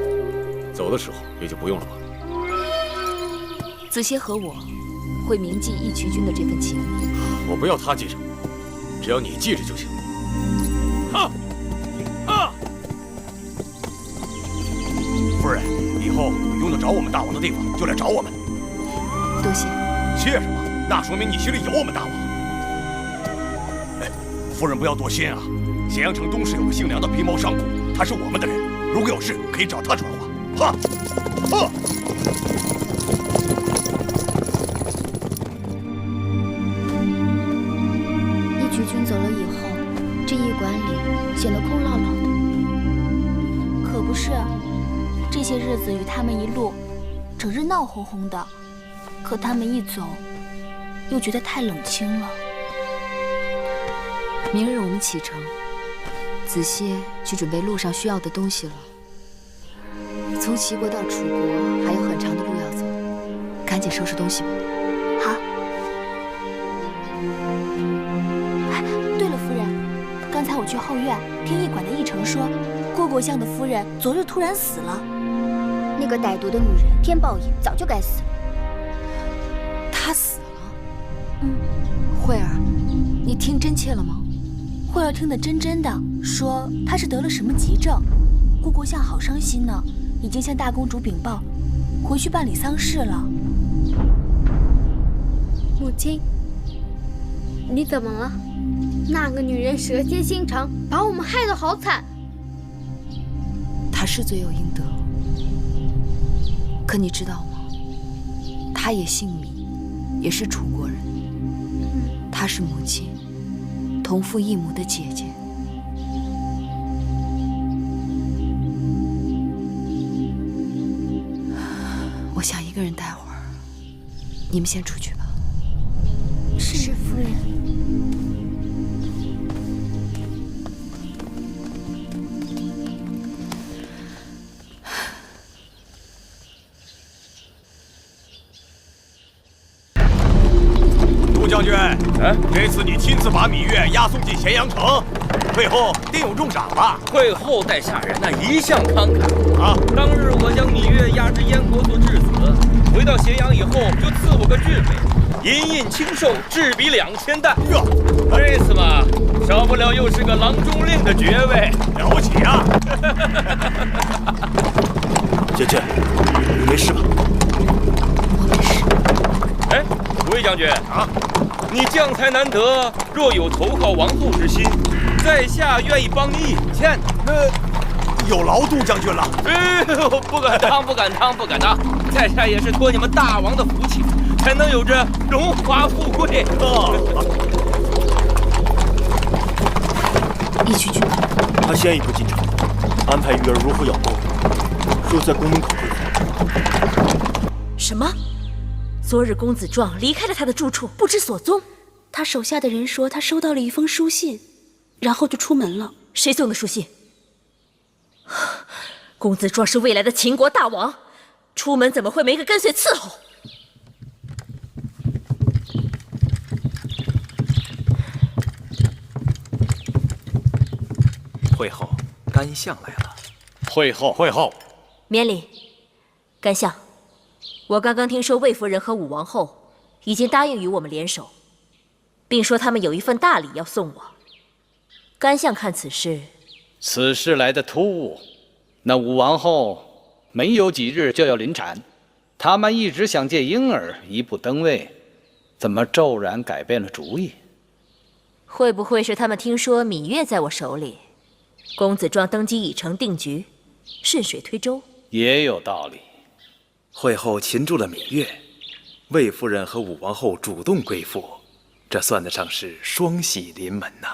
走的时候也就不用了吧。子歇和我会铭记义渠君的这份情谊。我不要他记着，只要你记着就行。夫人，以后有用得着我们大王的地方就来找我们。多谢。谢什么？那说明你心里有我们大王。哎，夫人不要多心啊。咸阳城东市有个姓梁的皮毛商贾，他是我们的人，如果有事可以找他传话。哈，哈。义渠君走了以后，这驿馆里显得空落落的。可不是，这些日子与他们一路，整日闹哄哄的，可他们一走，又觉得太冷清了。明日我们启程，子歇去准备路上需要的东西了。从齐国到楚国还有很长的路要走，赶紧收拾东西吧。好。哎，对了，夫人，刚才我去后院听驿馆的驿丞说，郭国相的夫人昨日突然死了。那个歹毒的女人，天报应，早就该死。她死了？慧儿，你听真切了吗？慧儿听得真真的，说她是得了什么急症，郭国相好伤心呢，已经向大公主禀报，回去办理丧事了。母亲，你怎么了？那个女人蛇蝎心肠，把我们害得好惨。她是罪有应得，可你知道吗？她也姓米，也是楚国人。她是母亲同父异母的姐姐。我想一个人待会儿，你们先出去吧。是夫人。杜将军，这次你亲自把芈月押送进咸阳城，会后定有重赏吧？会后待下人一向慷慨啊！当日我将芈月押至燕国做质子，回到咸阳以后就赐我个郡位，银印清寿，制比2000担。这次嘛，少不了又是个郎中令的爵位，了不起啊！姐姐，你没事吧？我没事。哎，魏将军啊，你将才难得，若有投靠王后之心，在下愿意帮你引荐。有劳杜将军了。不敢当，不敢当，不敢当。在下也是托你们大王的福气，才能有这荣华富贵。义渠君，他先一步进城，安排玉儿如何养猫，说在宫门口会合。什么？昨日公子壮离开了他的住处，不知所踪。他手下的人说，他收到了一封书信，然后就出门了。谁送的书信？公子壮是未来的秦国大王，出门怎么会没个跟随伺候？会后，甘相来了。会后，免礼。甘相，我刚刚听说魏夫人和武王后已经答应与我们联手，并说他们有一份大礼要送我。甘相看此事，此事来得突兀。那武王后没有几日就要临产，他们一直想借婴儿一步登位，怎么骤然改变了主意？会不会是他们听说芈月在我手里，公子壮登基已成定局，顺水推舟？也有道理。会后擒住了芈月，魏夫人和武王后主动归附，这算得上是双喜临门呐。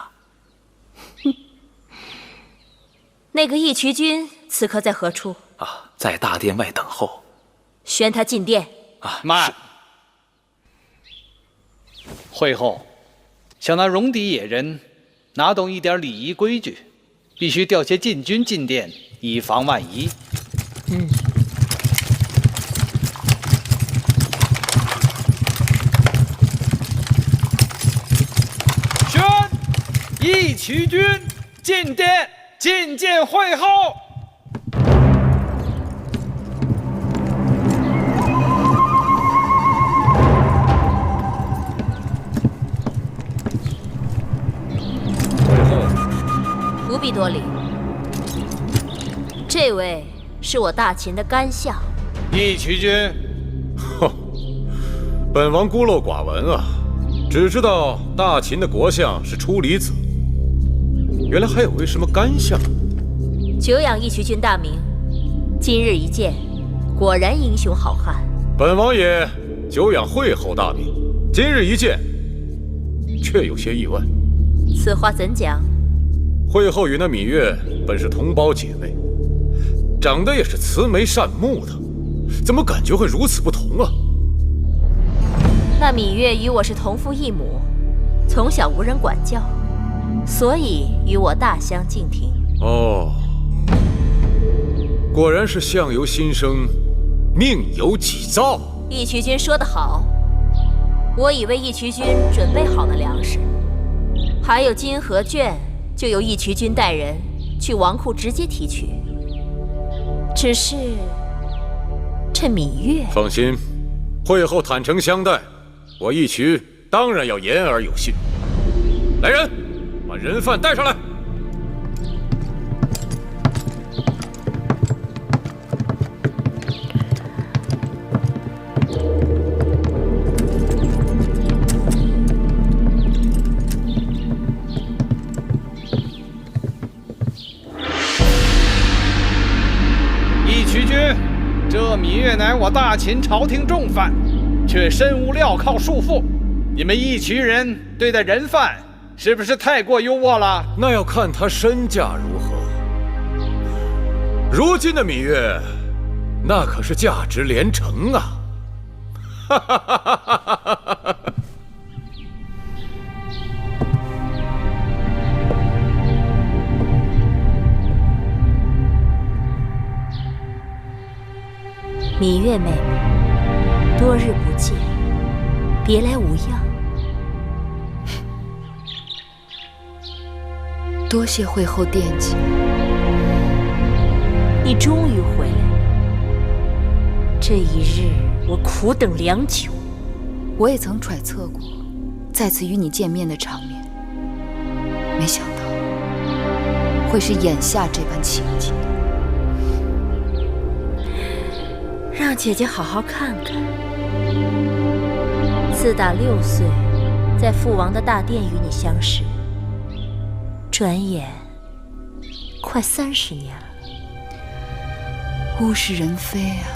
那个义渠君此刻在何处？啊，在大殿外等候。宣他进殿。啊，慢。会后，想那戎狄野人，哪懂一点礼仪规矩？必须调些禁军进殿，以防万一。宣义渠君进殿，觐见会后。会后必多礼。这位是我大秦的干相，义渠君。哼，本王孤陋寡闻啊，只知道大秦的国相是出离子，原来还有位什么干相。久仰义渠君大名，今日一见，果然英雄好汉。本王也久仰惠后大名，今日一见，却有些意外。此话怎讲？惠后与那芈月本是同胞姐妹，长得也是慈眉善目的，怎么感觉会如此不同啊？那芈月与我是同父异母，从小无人管教，所以与我大相径庭。哦，果然是相由心生，命由己造。义渠君说得好，我已为义渠君准备好了粮食，还有金和绢，就由义渠君带人去王库直接提取。只是这芈月……放心，惠后坦诚相待，我义渠当然要言而有信。来人，把人犯带上来。这芈月乃我大秦朝廷重犯，却身无镣铐束缚。你们义渠人对待人犯，是不是太过优渥了？那要看他身价如何。如今的芈月，那可是价值连城啊！哈哈哈哈哈哈！芈月妹妹，多日不见，别来无恙。多谢惠后惦记。你终于回来了，这一日我苦等良久。我也曾揣测过再次与你见面的场面，没想到会是眼下这般情景。让姐姐好好看看。自打6岁，在父王的大殿与你相识，转眼快30年了。物是人非啊！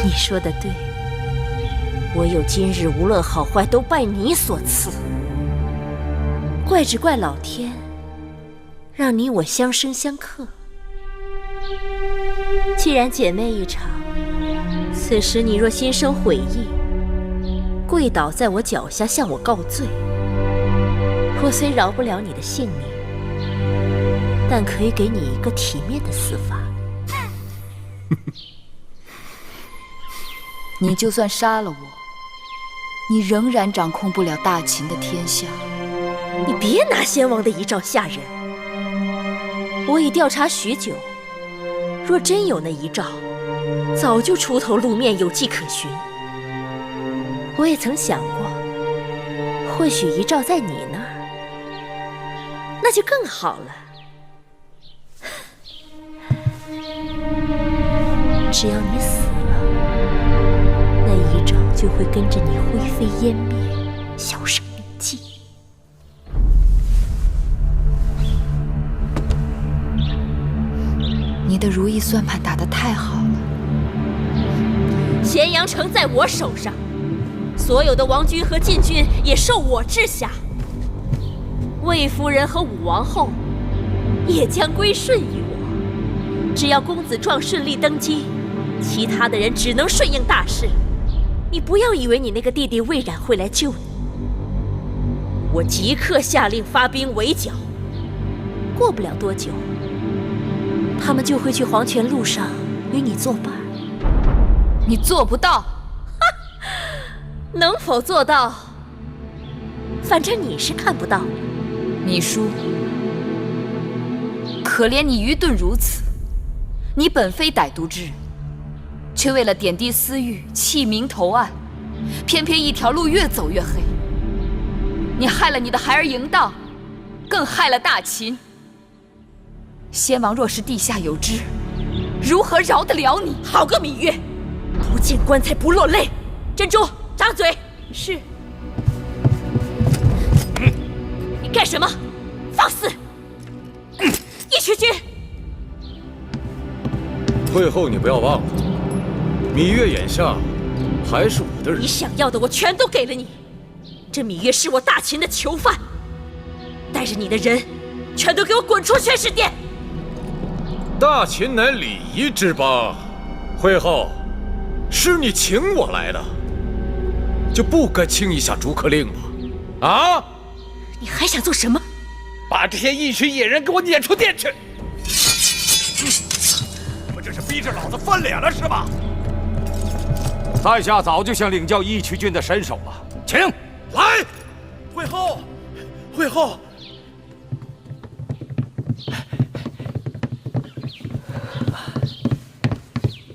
你说的对，我有今日无论好坏都拜你所赐。怪只怪老天，让你我相生相克。既然姐妹一场，此时你若心生悔意，跪倒在我脚下向我告罪，我虽饶不了你的性命，但可以给你一个体面的死法。你就算杀了我，你仍然掌控不了大秦的天下。你别拿先王的遗诏吓人。我已调查许久，若真有那遗诏，早就出头露面，有迹可循。我也曾想过，或许遗诏在你那儿，那就更好了。只要你死了，那遗诏就会跟着你灰飞烟灭，销声匿迹。你的如意算盘打得太好了。咸阳城在我手上，所有的王军和禁军也受我治下。魏夫人和武王后也将归顺于我。只要公子壮顺利登基，其他的人只能顺应大势。你不要以为你那个弟弟魏冉会来救你。我即刻下令发兵围剿，过不了多久，他们就会去黄泉路上与你作伴。你做不到。能否做到，反正你是看不到。芈姝，可怜你愚钝如此。你本非歹毒之人，却为了点滴私欲弃明投暗，偏偏一条路越走越黑。你害了你的孩儿嬴荡，更害了大秦。先王若是地下有知，如何饶得了你？好个芈月，不见棺材不落泪！珍珠，张嘴！是。你干什么？放肆！义渠君，会后你不要忘了，芈月眼下还是我的人。你想要的我全都给了你。这芈月是我大秦的囚犯，带着你的人，全都给我滚出宣誓殿！大秦乃礼仪之邦，会后是你请我来的，就不该轻易下逐客令吗？啊！你还想做什么？把这些义渠野人给我撵出殿去！你们这是逼着老子翻脸了是吧？在下早就想领教义渠君的身手了，请来。会后，会后。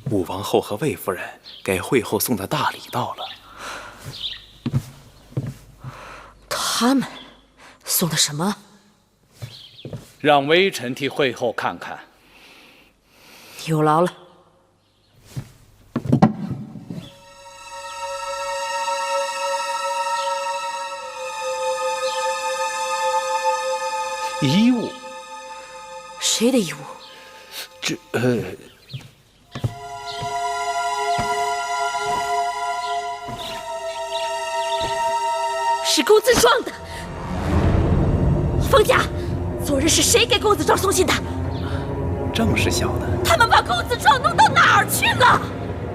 武王后和魏夫人给会后送的大礼到了。他们送的什么？让微臣替会后看看。有劳了。遗物？谁的遗物？这是公子壮的。冯家，昨日是谁给公子壮送信的？正是小的。他们把公子壮弄到哪儿去了？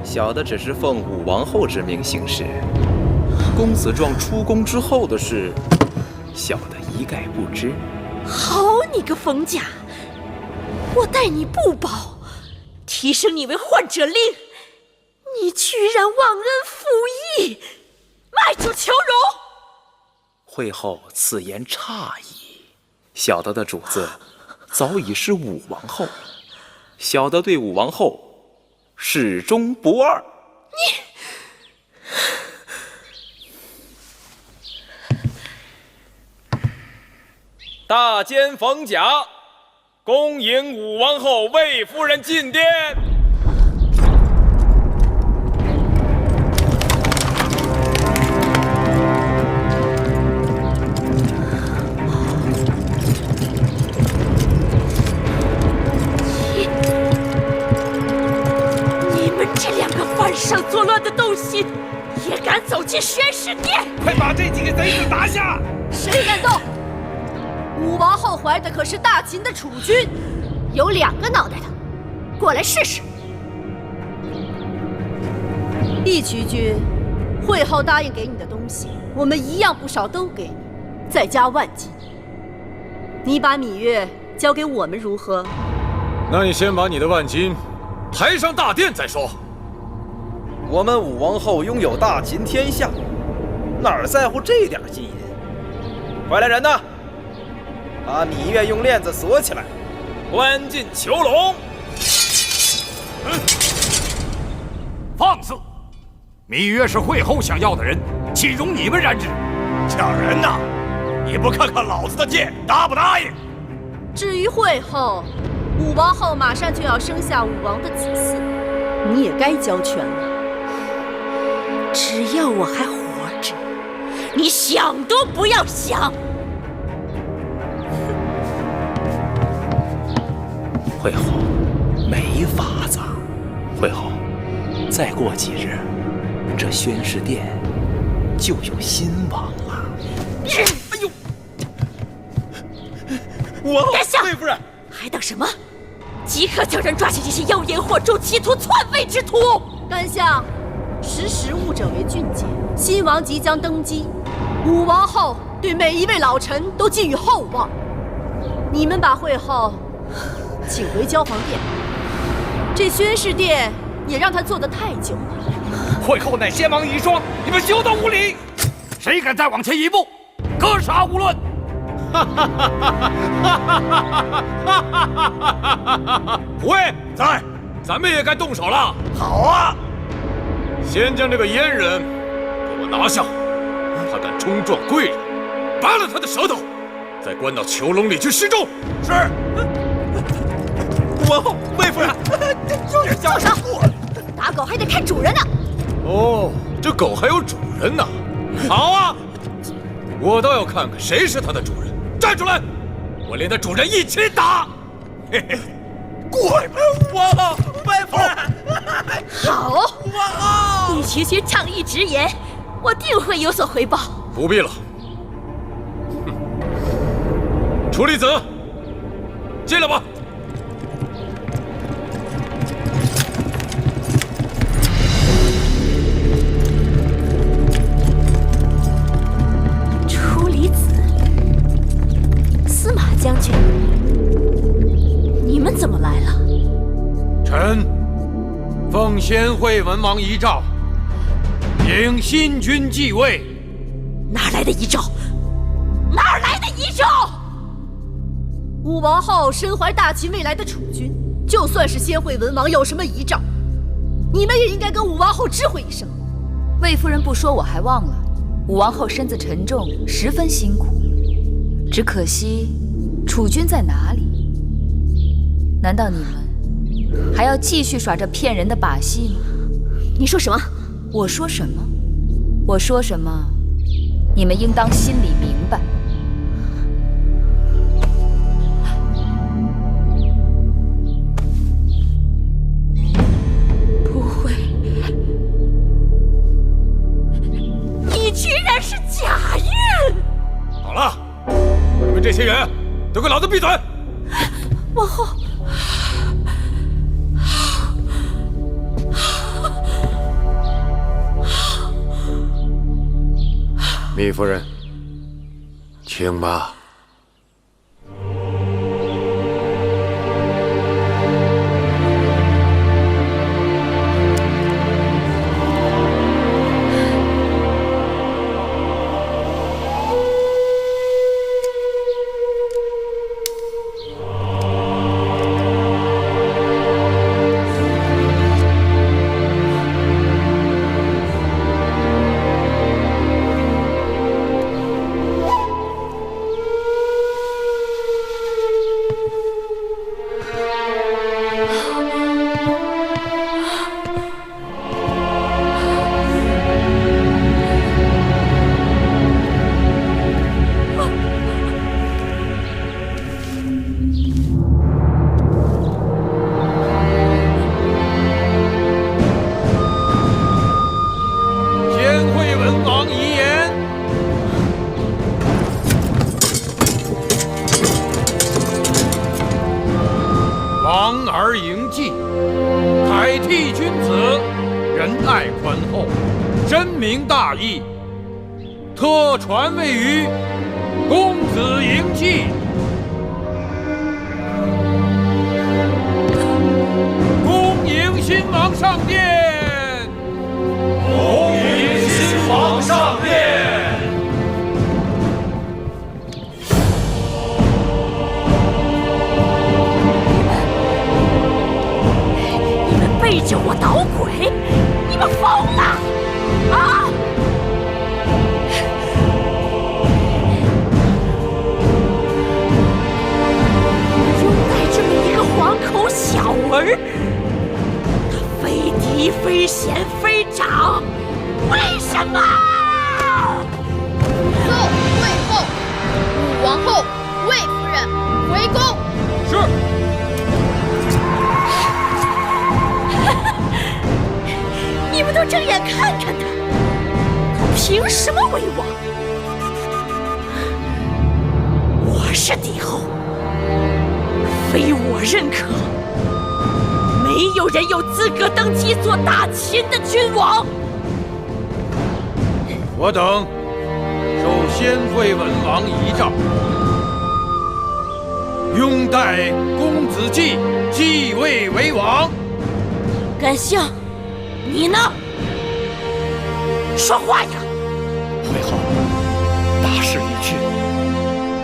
小的只是奉武王后之命行事，公子壮出宫之后的事，小的一概不知。好你个冯家，我待你不薄，提升你为患者令，你居然忘恩负义，卖主求荣！会后此言差矣，小的的主子早已是武王后，小的对武王后始终不二。大监冯甲，恭迎武王后魏夫人进殿。你们这两个犯上作乱的东西，也敢走进宣誓殿！快把这几个贼子拿下！谁敢动？武王后怀的可是大秦的储君，有2个脑袋的，过来试试。义渠君，会后答应给你的东西，我们一样不少都给你，再加万金。你把芈月交给我们如何？那你先把你的万金抬上大殿再说。我们武王后拥有大秦天下，哪儿在乎这点金银？快来人呐！把芈月用链子锁起来，关进囚笼。放肆！芈月是会后想要的人，岂容你们染指？小人呐，你不看看老子的剑，答不答应？至于会后，武王后马上就要生下武王的子嗣，你也该交权了。只要我还活着，你想都不要想。会后，没法子。会后，再过几日，这宣誓殿就有新王了。哎呦！殿下，魏夫人，还等什么？即刻叫人抓起这些妖言惑众、企图篡位之徒！丹相，识时务者为俊杰。新王即将登基，武王后对每一位老臣都寄予厚望。你们把会后请回交房殿，这宣誓殿也让他做得太久了。会后乃先王遗孀，你们休得无礼！谁敢再往前一步，格杀勿论！虎卫在，咱们也该动手了。好啊！先将这个阉人给我拿下，他敢冲撞贵人，拔了他的舌头，再关到囚笼里去示众。是。王后，魏夫人，就是叫上！打狗还得看主人呢。哦，这狗还有主人呢。好啊，我倒要看看谁是它的主人。站出来，我连它主人一起打。嘿嘿，过来吧，王后，魏夫人。好，王后，你区区仗义直言，我定会有所回报。不必了。楚离子，进来吧。楚离子，司马将军，你们怎么来了？臣奉先惠文王遗诏，迎新君继位。哪来的遗诏？哪来的遗诏？武王后身怀大秦未来的储君，就算是先惠文王有什么遗诏，你们也应该跟武王后知会一声。魏夫人不说我还忘了，武王后身子沉重，十分辛苦。只可惜，储君在哪里？难道你们还要继续耍这骗人的把戏吗？你说什么？我说什么？我说什么？你们应当心里明白。不会，你居然是贾韵！好了，你们这些人都给老子闭嘴！王后。糜夫人，请吧。特传位于公子迎继。恭迎新王上殿！恭迎新王上殿！你们背着我捣鬼！你们疯了！啊！黄口小儿，他非嫡非贤非长，为什么？奏魏后，武王后、魏夫人回宫。是。你们都睁眼看看他，他凭什么为王？我是帝后。非我认可，没有人有资格登基做大秦的君王。我等受先惠文王遗诏，拥戴公子继继位为王。甘香，你呢？说话呀！徽后，大势已去，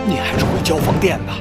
您还是回交房殿吧。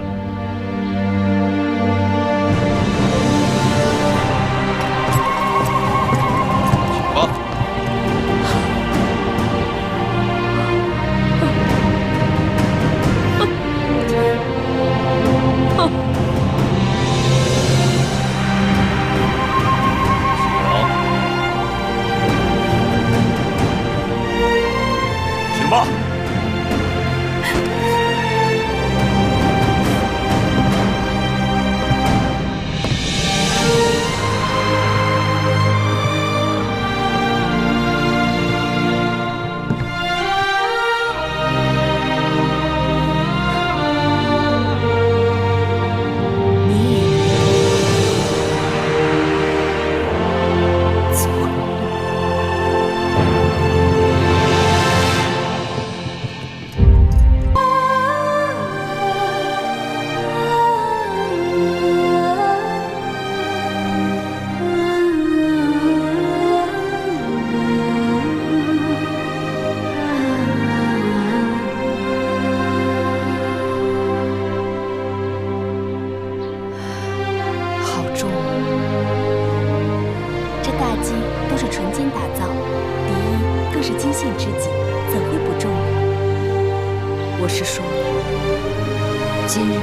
国师说了，今日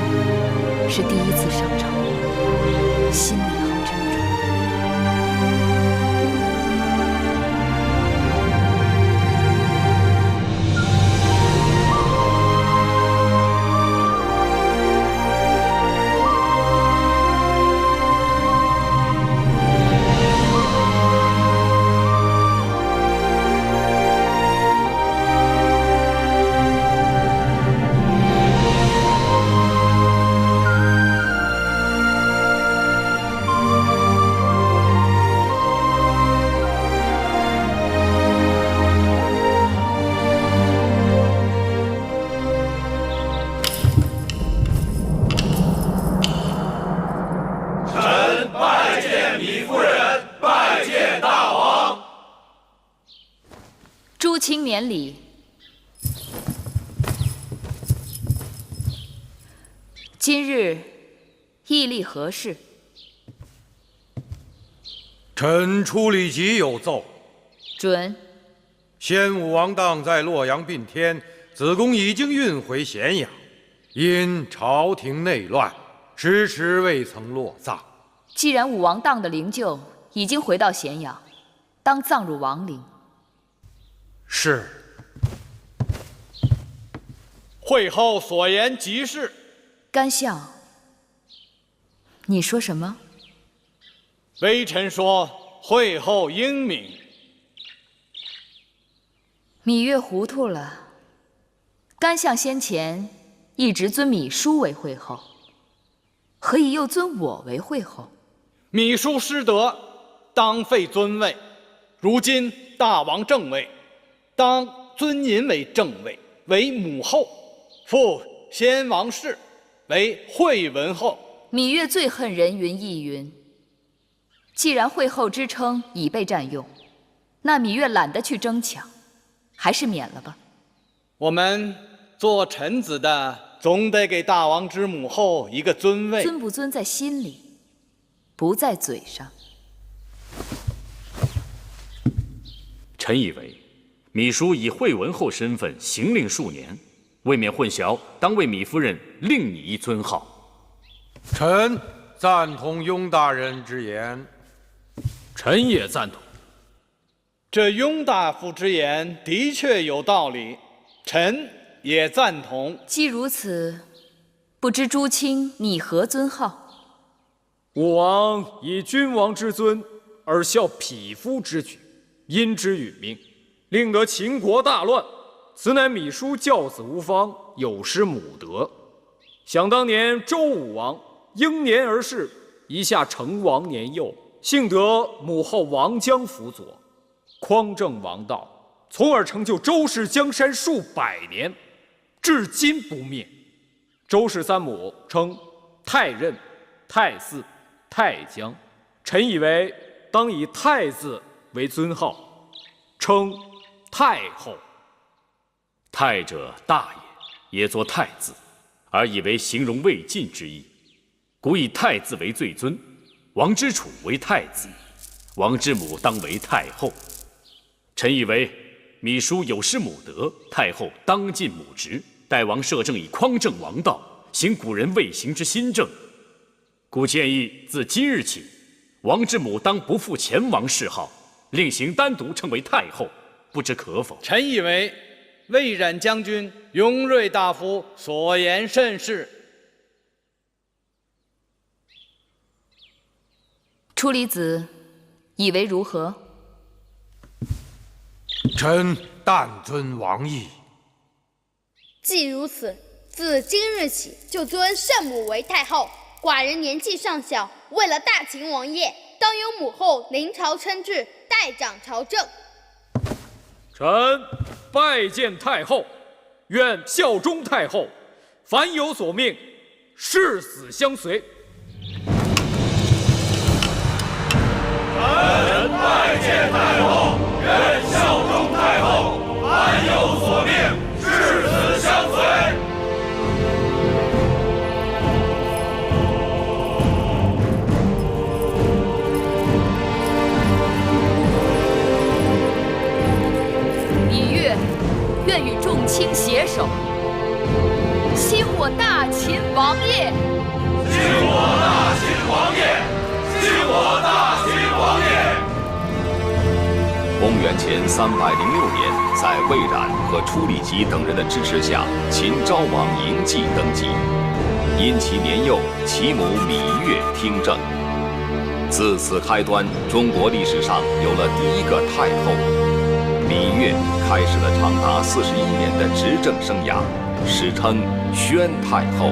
是第一次上朝，心里好沉重。诸卿免礼。今日议立何事？臣处理急有奏。准。先武王当在洛阳宾天，子贡已经运回咸阳，因朝廷内乱，迟迟未曾落葬。既然武王当的灵柩已经回到咸阳，当葬入王陵。是。会后所言极是。干相，你说什么？微臣说会后英明。芈月糊涂了。干相先前一直尊芈姝为惠后，何以又尊我为惠后？芈姝失德，当废尊位。如今大王正位，当尊您为正位，为母后，复先王氏为惠文后。芈月最恨人云亦云。既然惠后之称已被占用，那芈月懒得去争抢，还是免了吧。我们做臣子的，总得给大王之母后一个尊位。尊不尊在心里，不在嘴上。臣以为，芈姝以惠文后身份行令数年，未免混淆，当为芈夫人另拟一尊号。臣赞同雍大人之言。臣也赞同。这雍大夫之言的确有道理，臣也赞同。既如此，不知诸卿拟何尊号？武王以君王之尊而效匹夫之举，因之殒命，令得秦国大乱。此乃芈姝教子无方，有失母德。想当年周武王英年而逝，一下成王年幼，幸得母后王姜辅佐，匡正王道，从而成就周氏江山数百年，至今不灭。周氏三母称太任、太姒、太姜，臣以为当以太字为尊号，称太后。太者大也，也作太字，而以为形容未尽之意。故以太字为最尊，王之储为太子，王之母当为太后。臣以为芈姝有失母德，太后当尽母职，待王摄政以匡正王道，行古人未行之新政。故建议自今日起，王之母当不负前王谥号，另行单独称为太后，不知可否？臣以为魏冉将军、雍瑞大夫所言甚是。初离子以为如何？臣但遵王意。既如此，自今日起就尊圣母为太后。寡人年纪尚小，为了大秦王业，当由母后临朝称制，代掌朝政。臣拜见太后，愿效忠太后，凡有所命，誓死相随。臣拜见太后，愿效忠太后，凡有所命，誓死相随。芈月愿与众卿携手，我大秦王爷！兴我大秦王爷！兴我大秦王爷！公元前306年，在魏冉和初里吉等人的支持下，秦昭王嬴稷登基。因其年幼，其母芈月听政。自此开端，中国历史上有了第一个太后。芈月开始了长达41年的执政生涯，史称宣太后。